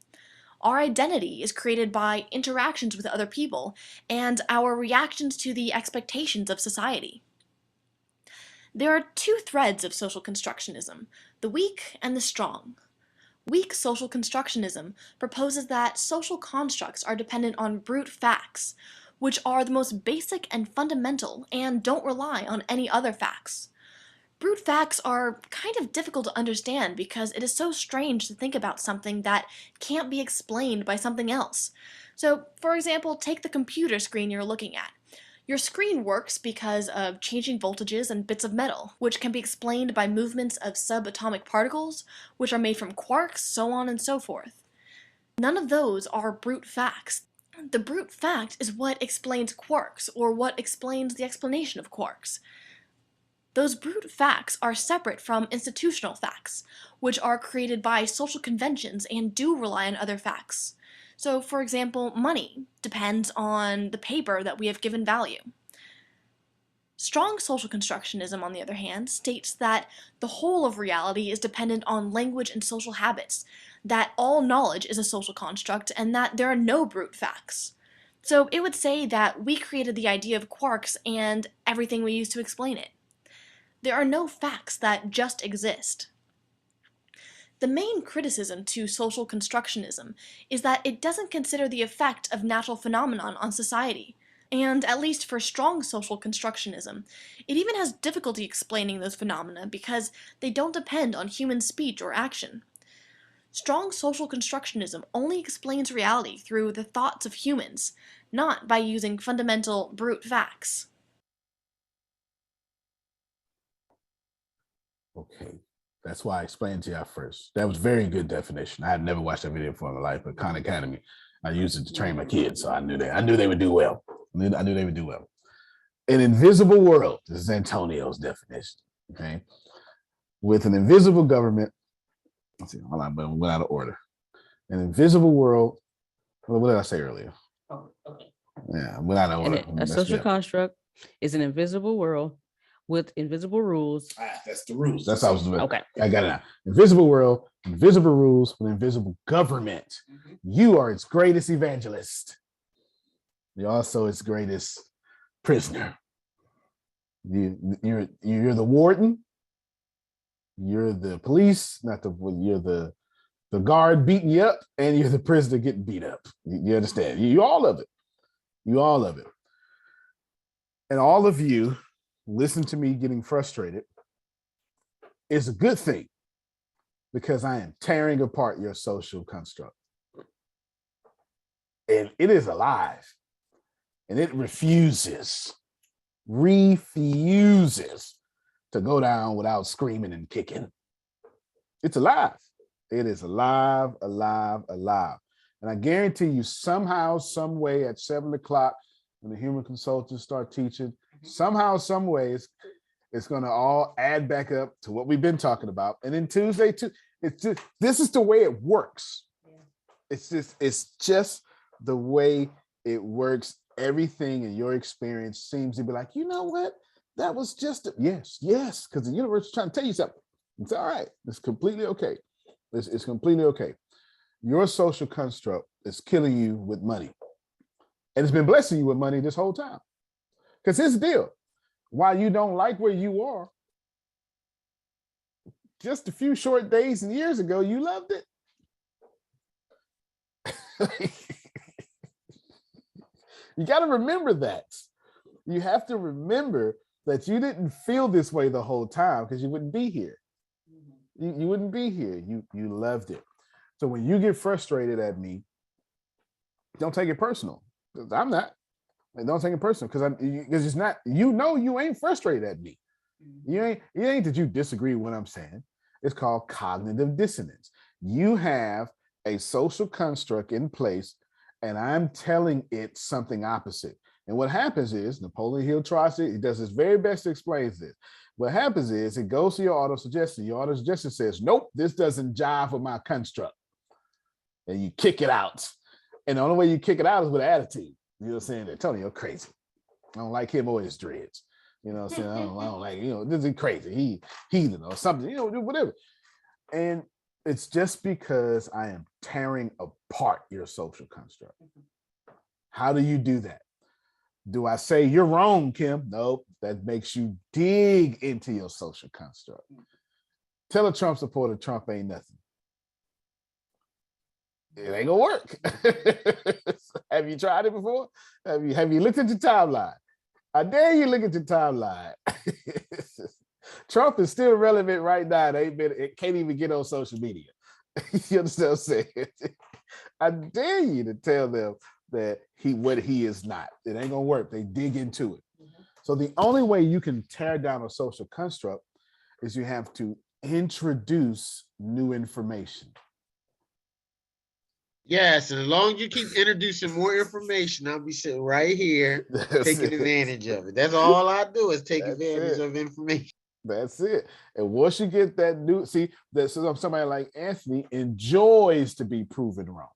Our identity is created by interactions with other people and our reactions to the expectations of society. There are two threads of social constructionism, the weak and the strong. Weak social constructionism proposes that social constructs are dependent on brute facts, which are the most basic and fundamental and don't rely on any other facts. Brute facts are kind of difficult to understand because it is so strange to think about something that can't be explained by something else. So, for example, take the computer screen you're looking at. Your screen works because of changing voltages and bits of metal, which can be explained by movements of subatomic particles, which are made from quarks, so on and so forth. None of those are brute facts. The brute fact is what explains quarks, or what explains the explanation of quarks. Those brute facts are separate from institutional facts, which are created by social conventions and do rely on other facts. So, for example, money depends on the paper that we have given value. Strong social constructionism, on the other hand, states that the whole of reality is dependent on language and social habits, that all knowledge is a social construct, and that there are no brute facts. So it would say that we created the idea of quarks and everything we use to explain it. There are no facts that just exist. The main criticism to social constructionism is that it doesn't consider the effect of natural phenomenon on society. And at least for strong social constructionism, it even has difficulty explaining those phenomena because they don't depend on human speech or action. Strong social constructionism only explains reality through the thoughts of humans, not by using fundamental brute facts. Okay, that's why I explained to you first. That was very good definition. I had never watched that video before in my life, but Khan Academy, I used it to train my kids, so I knew they would do well. I knew they would do well. An invisible world, this is Antonio's definition, okay? With an invisible government, let's see, hold on, but we went out of order. An invisible world, what did I say earlier? Oh, okay. Yeah, went out of order. A social construct is an invisible world with invisible rules. That's the rules. That's how I was doing. Okay. I got it now. Invisible world, invisible rules, with invisible government. Mm-hmm. You are its greatest evangelist. You're also its greatest prisoner. You're the warden. You're the police, you're the guard beating you up, and you're the prisoner getting beat up. You understand? You all of it. You all of it. And all of you listen to me getting frustrated is a good thing because I am tearing apart your social construct. And it is alive. And it refuses to go down without screaming and kicking. It's alive. It is alive, alive, alive. And I guarantee you somehow, some way at 7 o'clock when the human consultants start teaching, somehow, some ways, it's going to all add back up to what we've been talking about. And then Tuesday, too, this is the way it works. Yeah. It's just the way it works. Everything in your experience seems to be like, you know what? That was just, yes, because the universe is trying to tell you something. It's all right. It's completely okay. It's completely okay. Your social construct is killing you with money. And it's been blessing you with money this whole time. Because here's the deal. While you don't like where you are, just a few short days and years ago, you loved it. You got to remember that. You have to remember that you didn't feel this way the whole time because you wouldn't be here. You wouldn't be here. You loved it. So when you get frustrated at me, don't take it personal. I'm not. And don't take it personal because it's not. You ain't frustrated at me. It ain't that you disagree with what I'm saying. It's called cognitive dissonance. You have a social construct in place, and I'm telling it something opposite. And what happens is Napoleon Hill he does his very best to explain this. What happens is it goes to your auto-suggestion. Your auto-suggestion says, nope, this doesn't jive with my construct. And you kick it out. And the only way you kick it out is with attitude. You know what I'm saying? Tony, you're crazy. I don't like him or his dreads. You know what I'm saying? I don't like, this is crazy. He heathen or something, whatever. And it's just because I am tearing apart your social construct. How do you do that? Do I say you're wrong, Kim? Nope. That makes you dig into your social construct. Tell a Trump supporter Trump ain't nothing. It ain't gonna work. Have you tried it before? Have you looked at your timeline? I dare you look at your timeline. Trump is still relevant right now. It can't even get on social media. You understand what I'm saying? I dare you to tell them that what he is not. It ain't gonna work. They dig into it. So the only way you can tear down a social construct is you have to introduce new information. Yes, and as long as you keep introducing more information, I'll be sitting right here taking advantage of it. That's all I do is take advantage of information. That's it. And once you get that new, see, that somebody like Anthony enjoys to be proven wrong.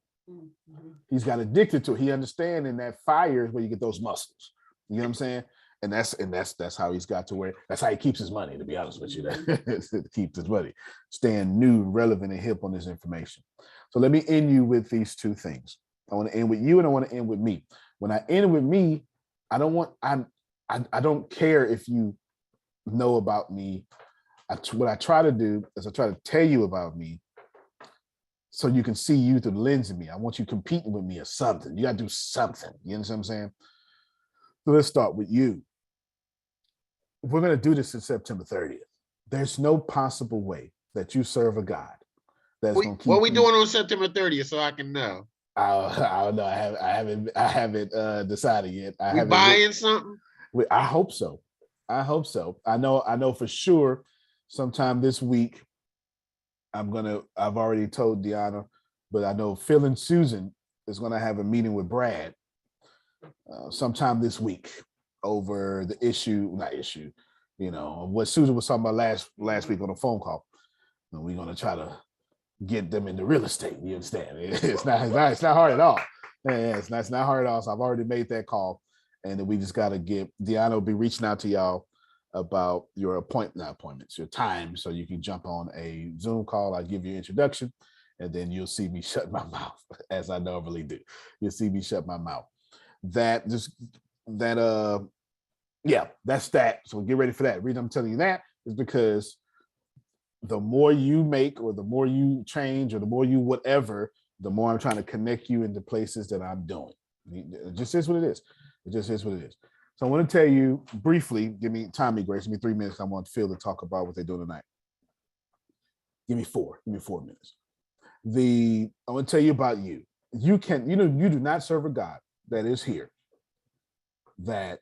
He's got addicted to it. He understands in that fire is where you get those muscles. You know what I'm saying? And that's how he's got to where that's how he keeps his money, to be honest with you. To keep his money, staying new, relevant, and hip on this information. So let me end you with these two things. I want to end with you and I want to end with me. When I end with me, I don't care if you know about me. What I try to do is I try to tell you about me so you can see you through the lens of me. I want you competing with me or something. You got to do something. You understand what I'm saying? So let's start with you. We're going to do this in September 30th. There's no possible way that you serve a God that's going to keep. What are we doing on September 30th so I can know? I don't know. I haven't decided yet. We buying something? I hope so. I know for sure sometime this week I've already told Deanna, but I know Phil and Susan is going to have a meeting with Brad sometime this week over the what Susan was talking about last week on a phone call. And we're going to try to get them into real estate. You understand? It's not hard at all. Yeah, it's not hard at all. So I've already made that call, and then we just got to get Deanna will be reaching out to y'all about your appointments, your time, so you can jump on a Zoom call. I'll give you an introduction, and then you'll see me shut my mouth as I normally do. You'll see me shut my mouth. That's that. So get ready for that. The reason I'm telling you that is because the more you make or the more you change or the more you whatever, the more I'm trying to connect you into places that I'm doing. It just is what it is. It just is what it is. So I want to tell you briefly, give me 3 minutes. I want Phil to talk about what they're doing tonight. Give me 4 minutes. I want to tell you about you. You do not serve a God that is here that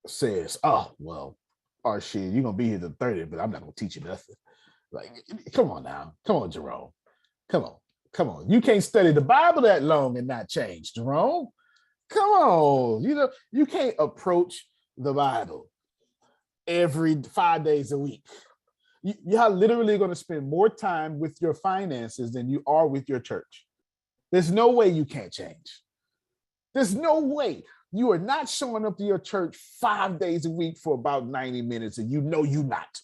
says, oh, well, or shit, you're going to be here the 30th, but I'm not going to teach you nothing. Like, come on now. Come on, Jerome. Come on. You can't study the Bible that long and not change, Jerome. Come on. You can't approach the Bible every 5 days a week. You're literally going to spend more time with your finances than you are with your church. There's no way you can't change. There's no way. You are not showing up to your church 5 days a week for about 90 minutes, and you're not.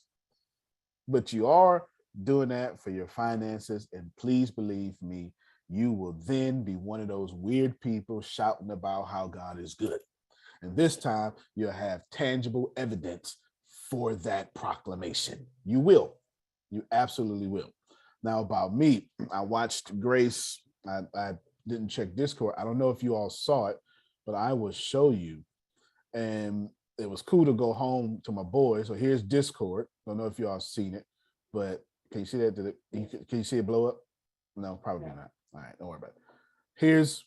But you are doing that for your finances, and please believe me, you will then be one of those weird people shouting about how God is good. And this time, you'll have tangible evidence for that proclamation. You will. You absolutely will. Now, about me, I watched Grace. I didn't check Discord. I don't know if you all saw it, but I will show you. And it was cool to go home to my boys. So here's Discord. I don't know if you all seen it, but can you see that? Can you see it blow up? No, probably not. All right, don't worry about it. Here's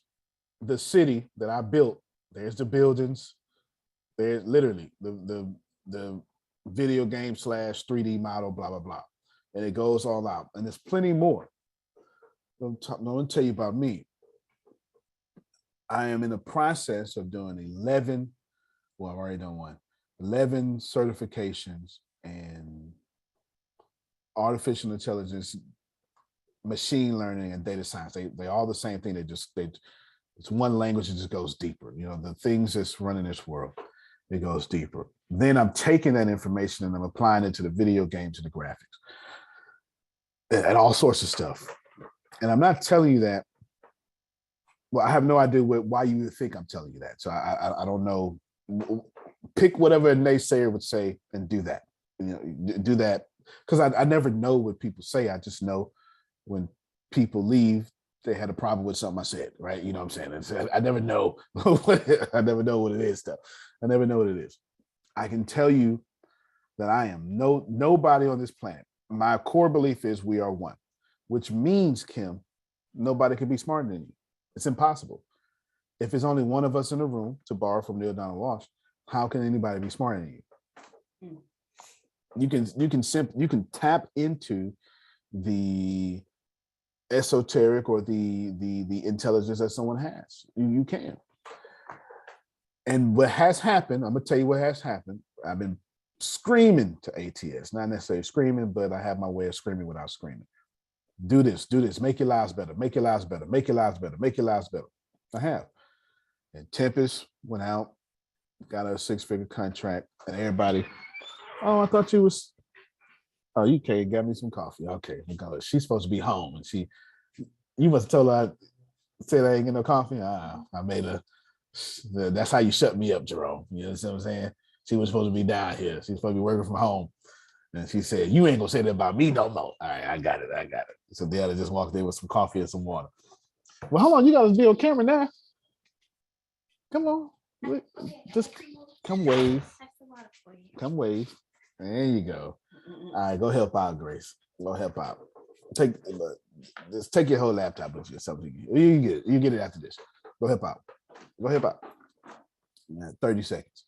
the city that I built. There's the buildings. There's literally the video game / 3D model, blah, blah, blah. And it goes all out. And there's plenty more. Let me tell you about me. I am in the process of doing 11 certifications in artificial intelligence, machine learning, and data science. They all the same thing. It's one language that just goes deeper. The things that's running this world, it goes deeper. Then I'm taking that information and I'm applying it to the video games and the graphics and all sorts of stuff. And I'm not telling you that. Well, I have no idea why you would think I'm telling you that. So I don't know. Pick whatever a naysayer would say and do that. Do that, because I never know what people say. I just know when people leave, they had a problem with something I said, right? You know what I'm saying? I never know. I never know what it is, though. I never know what it is. I can tell you that I am nobody on this planet. My core belief is we are one, which means, Kim, nobody can be smarter than you. It's impossible. If there's only one of us in the room, to borrow from Neil Donald Walsh, how can anybody be smarter than you? You can tap into the esoteric or the intelligence that someone has. You can. And what has happened, I'm gonna tell you what has happened. I've been screaming to ATS, not necessarily screaming, but I have my way of screaming without screaming. Do this, make your lives better, make your lives better, make your lives better, make your lives better. I have. And Tempest went out, got a 6-figure contract, and everybody, oh, I thought you was, oh, you came, got me some coffee. Okay, because she's supposed to be home, and you must have told her I said I ain't get no coffee. I made her, that's how you shut me up, Jerome. You know what I'm saying? She was supposed to be down here. She's supposed to be working from home. And she said, you ain't gonna say that about me no more. All right, I got it. So Deanna just walked in with some coffee and some water. Well, hold on, you gotta be on camera now. Come on. Just come wave. Come wave. There you go. All right, go help out, Grace. Go help out. Just take your whole laptop with you or something. You get it. You get it after this. Go help out. Go help out. 30 seconds.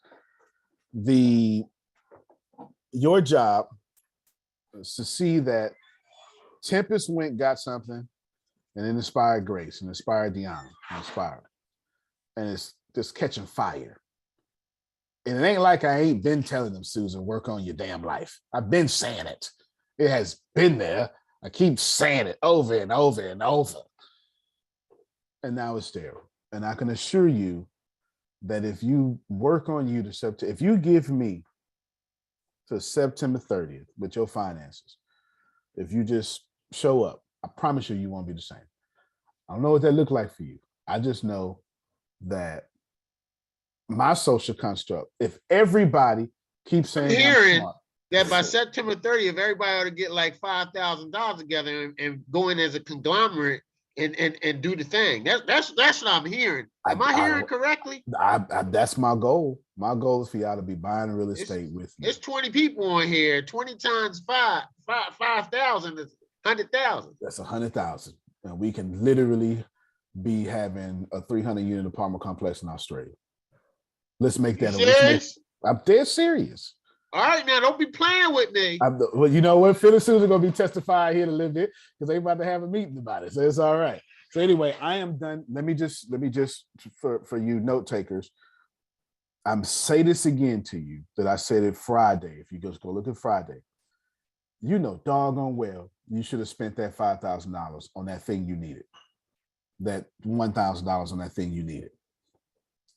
Your job is to see that Tempest got something and it inspired Grace and inspired Deanna, and it's just catching fire. And it ain't like I ain't been telling them, Susan, work on your damn life. I've been saying it. It has been there. I keep saying it over and over and over. And now it's there. And I can assure you that if you work on you if you give me to September 30th with your finances, if you just show up, I promise you won't be the same. I don't know what that looked like for you. I just know that my social construct, if everybody keeps saying I'm hearing smart, that by September 30th, everybody ought to get like $5,000 together and go in as a conglomerate and do the thing. That's what I'm hearing. Am I hearing correctly? That's my goal. My goal is for y'all to be buying real estate with me. It's 20 people on here. 20 times 5,000 is 100,000. That's 100,000. And we can literally be having a 300-unit apartment complex in Australia. Let's make that. I'm dead serious. All right, now don't be playing with me. Well, you know what? Phil and Susan are going to be testifying here a little bit because they about to have a meeting about it. So it's all right. So anyway, I am done. Let me just for you note takers, I'm say this again to you that I said it Friday. If you just go look at Friday, you know doggone well you should have spent that $5,000 on that thing you needed, that $1,000 on that thing you needed,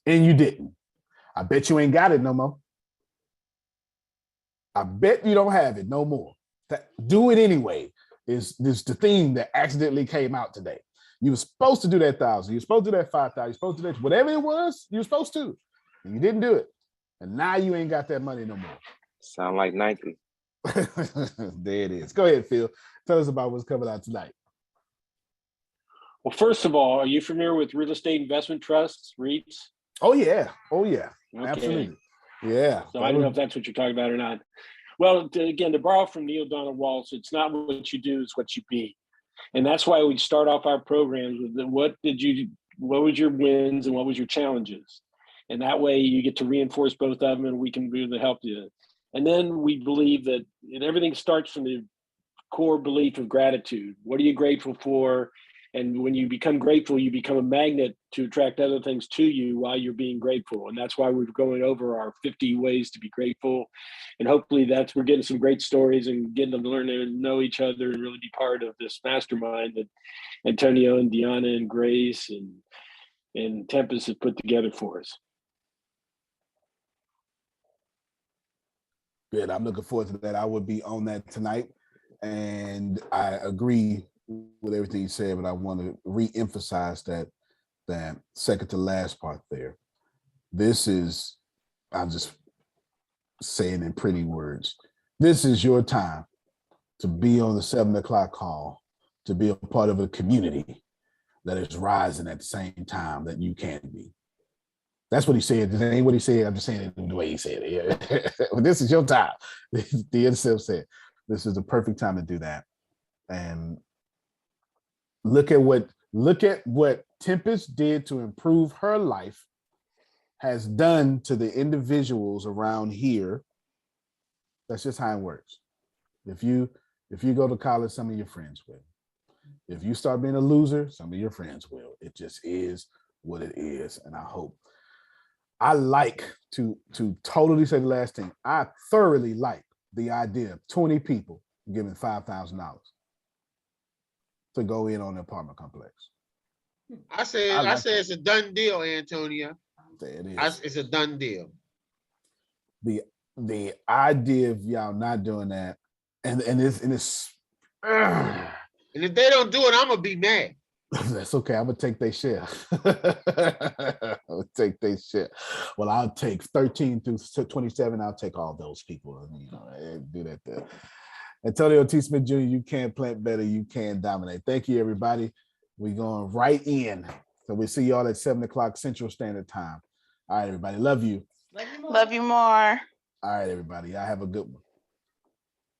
and you didn't. I bet you ain't got it no more. I bet you don't have it no more. Do it anyway is the theme that accidentally came out today. You were supposed to do that 1,000. You were supposed to do that 5,000. You were supposed to do that whatever it was. You were supposed to, and you didn't do it. And now you ain't got that money no more. Sound like Nike. There it is. Go ahead, Phil. Tell us about what's coming out tonight. Well, first of all, are you familiar with real estate investment trusts, REITs? Oh yeah. Okay. Absolutely. Yeah. So I don't know if that's what you're talking about or not. Well, again, to borrow from Neil Donald Walsh, it's not what you do, it's what you be. And that's why we start off our programs with what was your wins and what was your challenges? And that way you get to reinforce both of them and we can really help you. And then we believe that everything starts from the core belief of gratitude. What are you grateful for? And when you become grateful, you become a magnet to attract other things to you while you're being grateful. And that's why we're going over our 50 ways to be grateful. And hopefully we're getting some great stories and getting them to learn and know each other and really be part of this mastermind that Antonio and Deanna and Grace and Tempest have put together for us. Good. I'm looking forward to that. I would be on that tonight. And I agree with everything you said, but I want to re-emphasize that second to last part there. This is, I'm just saying in pretty words, this is your time to be on the 7 o'clock call, to be a part of a community that is rising at the same time that you can be. That's what he said. This ain't what he said. I'm just saying it the way he said it. Yeah. But this is your time. The himself said, this is the perfect time to do that. And look at what Tempest did to improve her life, has done to the individuals around here. That's just how it works. If you go to college, some of your friends will. If you start being a loser, some of your friends will. It just is what it is. And I hope I like to totally say the last thing. I thoroughly like the idea of 20 people giving $5,000 to go in on the apartment complex. I say it's a done deal, Antonio. It is. It's a done deal. The idea of y'all not doing that, and it's and if they don't do it, I'm gonna be mad. That's okay. I'm gonna take their share. I'll take their share. Well, I'll take 13 through 27. I'll take all those people. You know, do that there. Antonio T. Smith Jr., you can plant better, you can dominate. Thank you, everybody. We're going right in. So we'll see y'all at 7 o'clock Central Standard Time. All right, everybody. Love you. Love you more. All right, everybody. Y'all have a good one.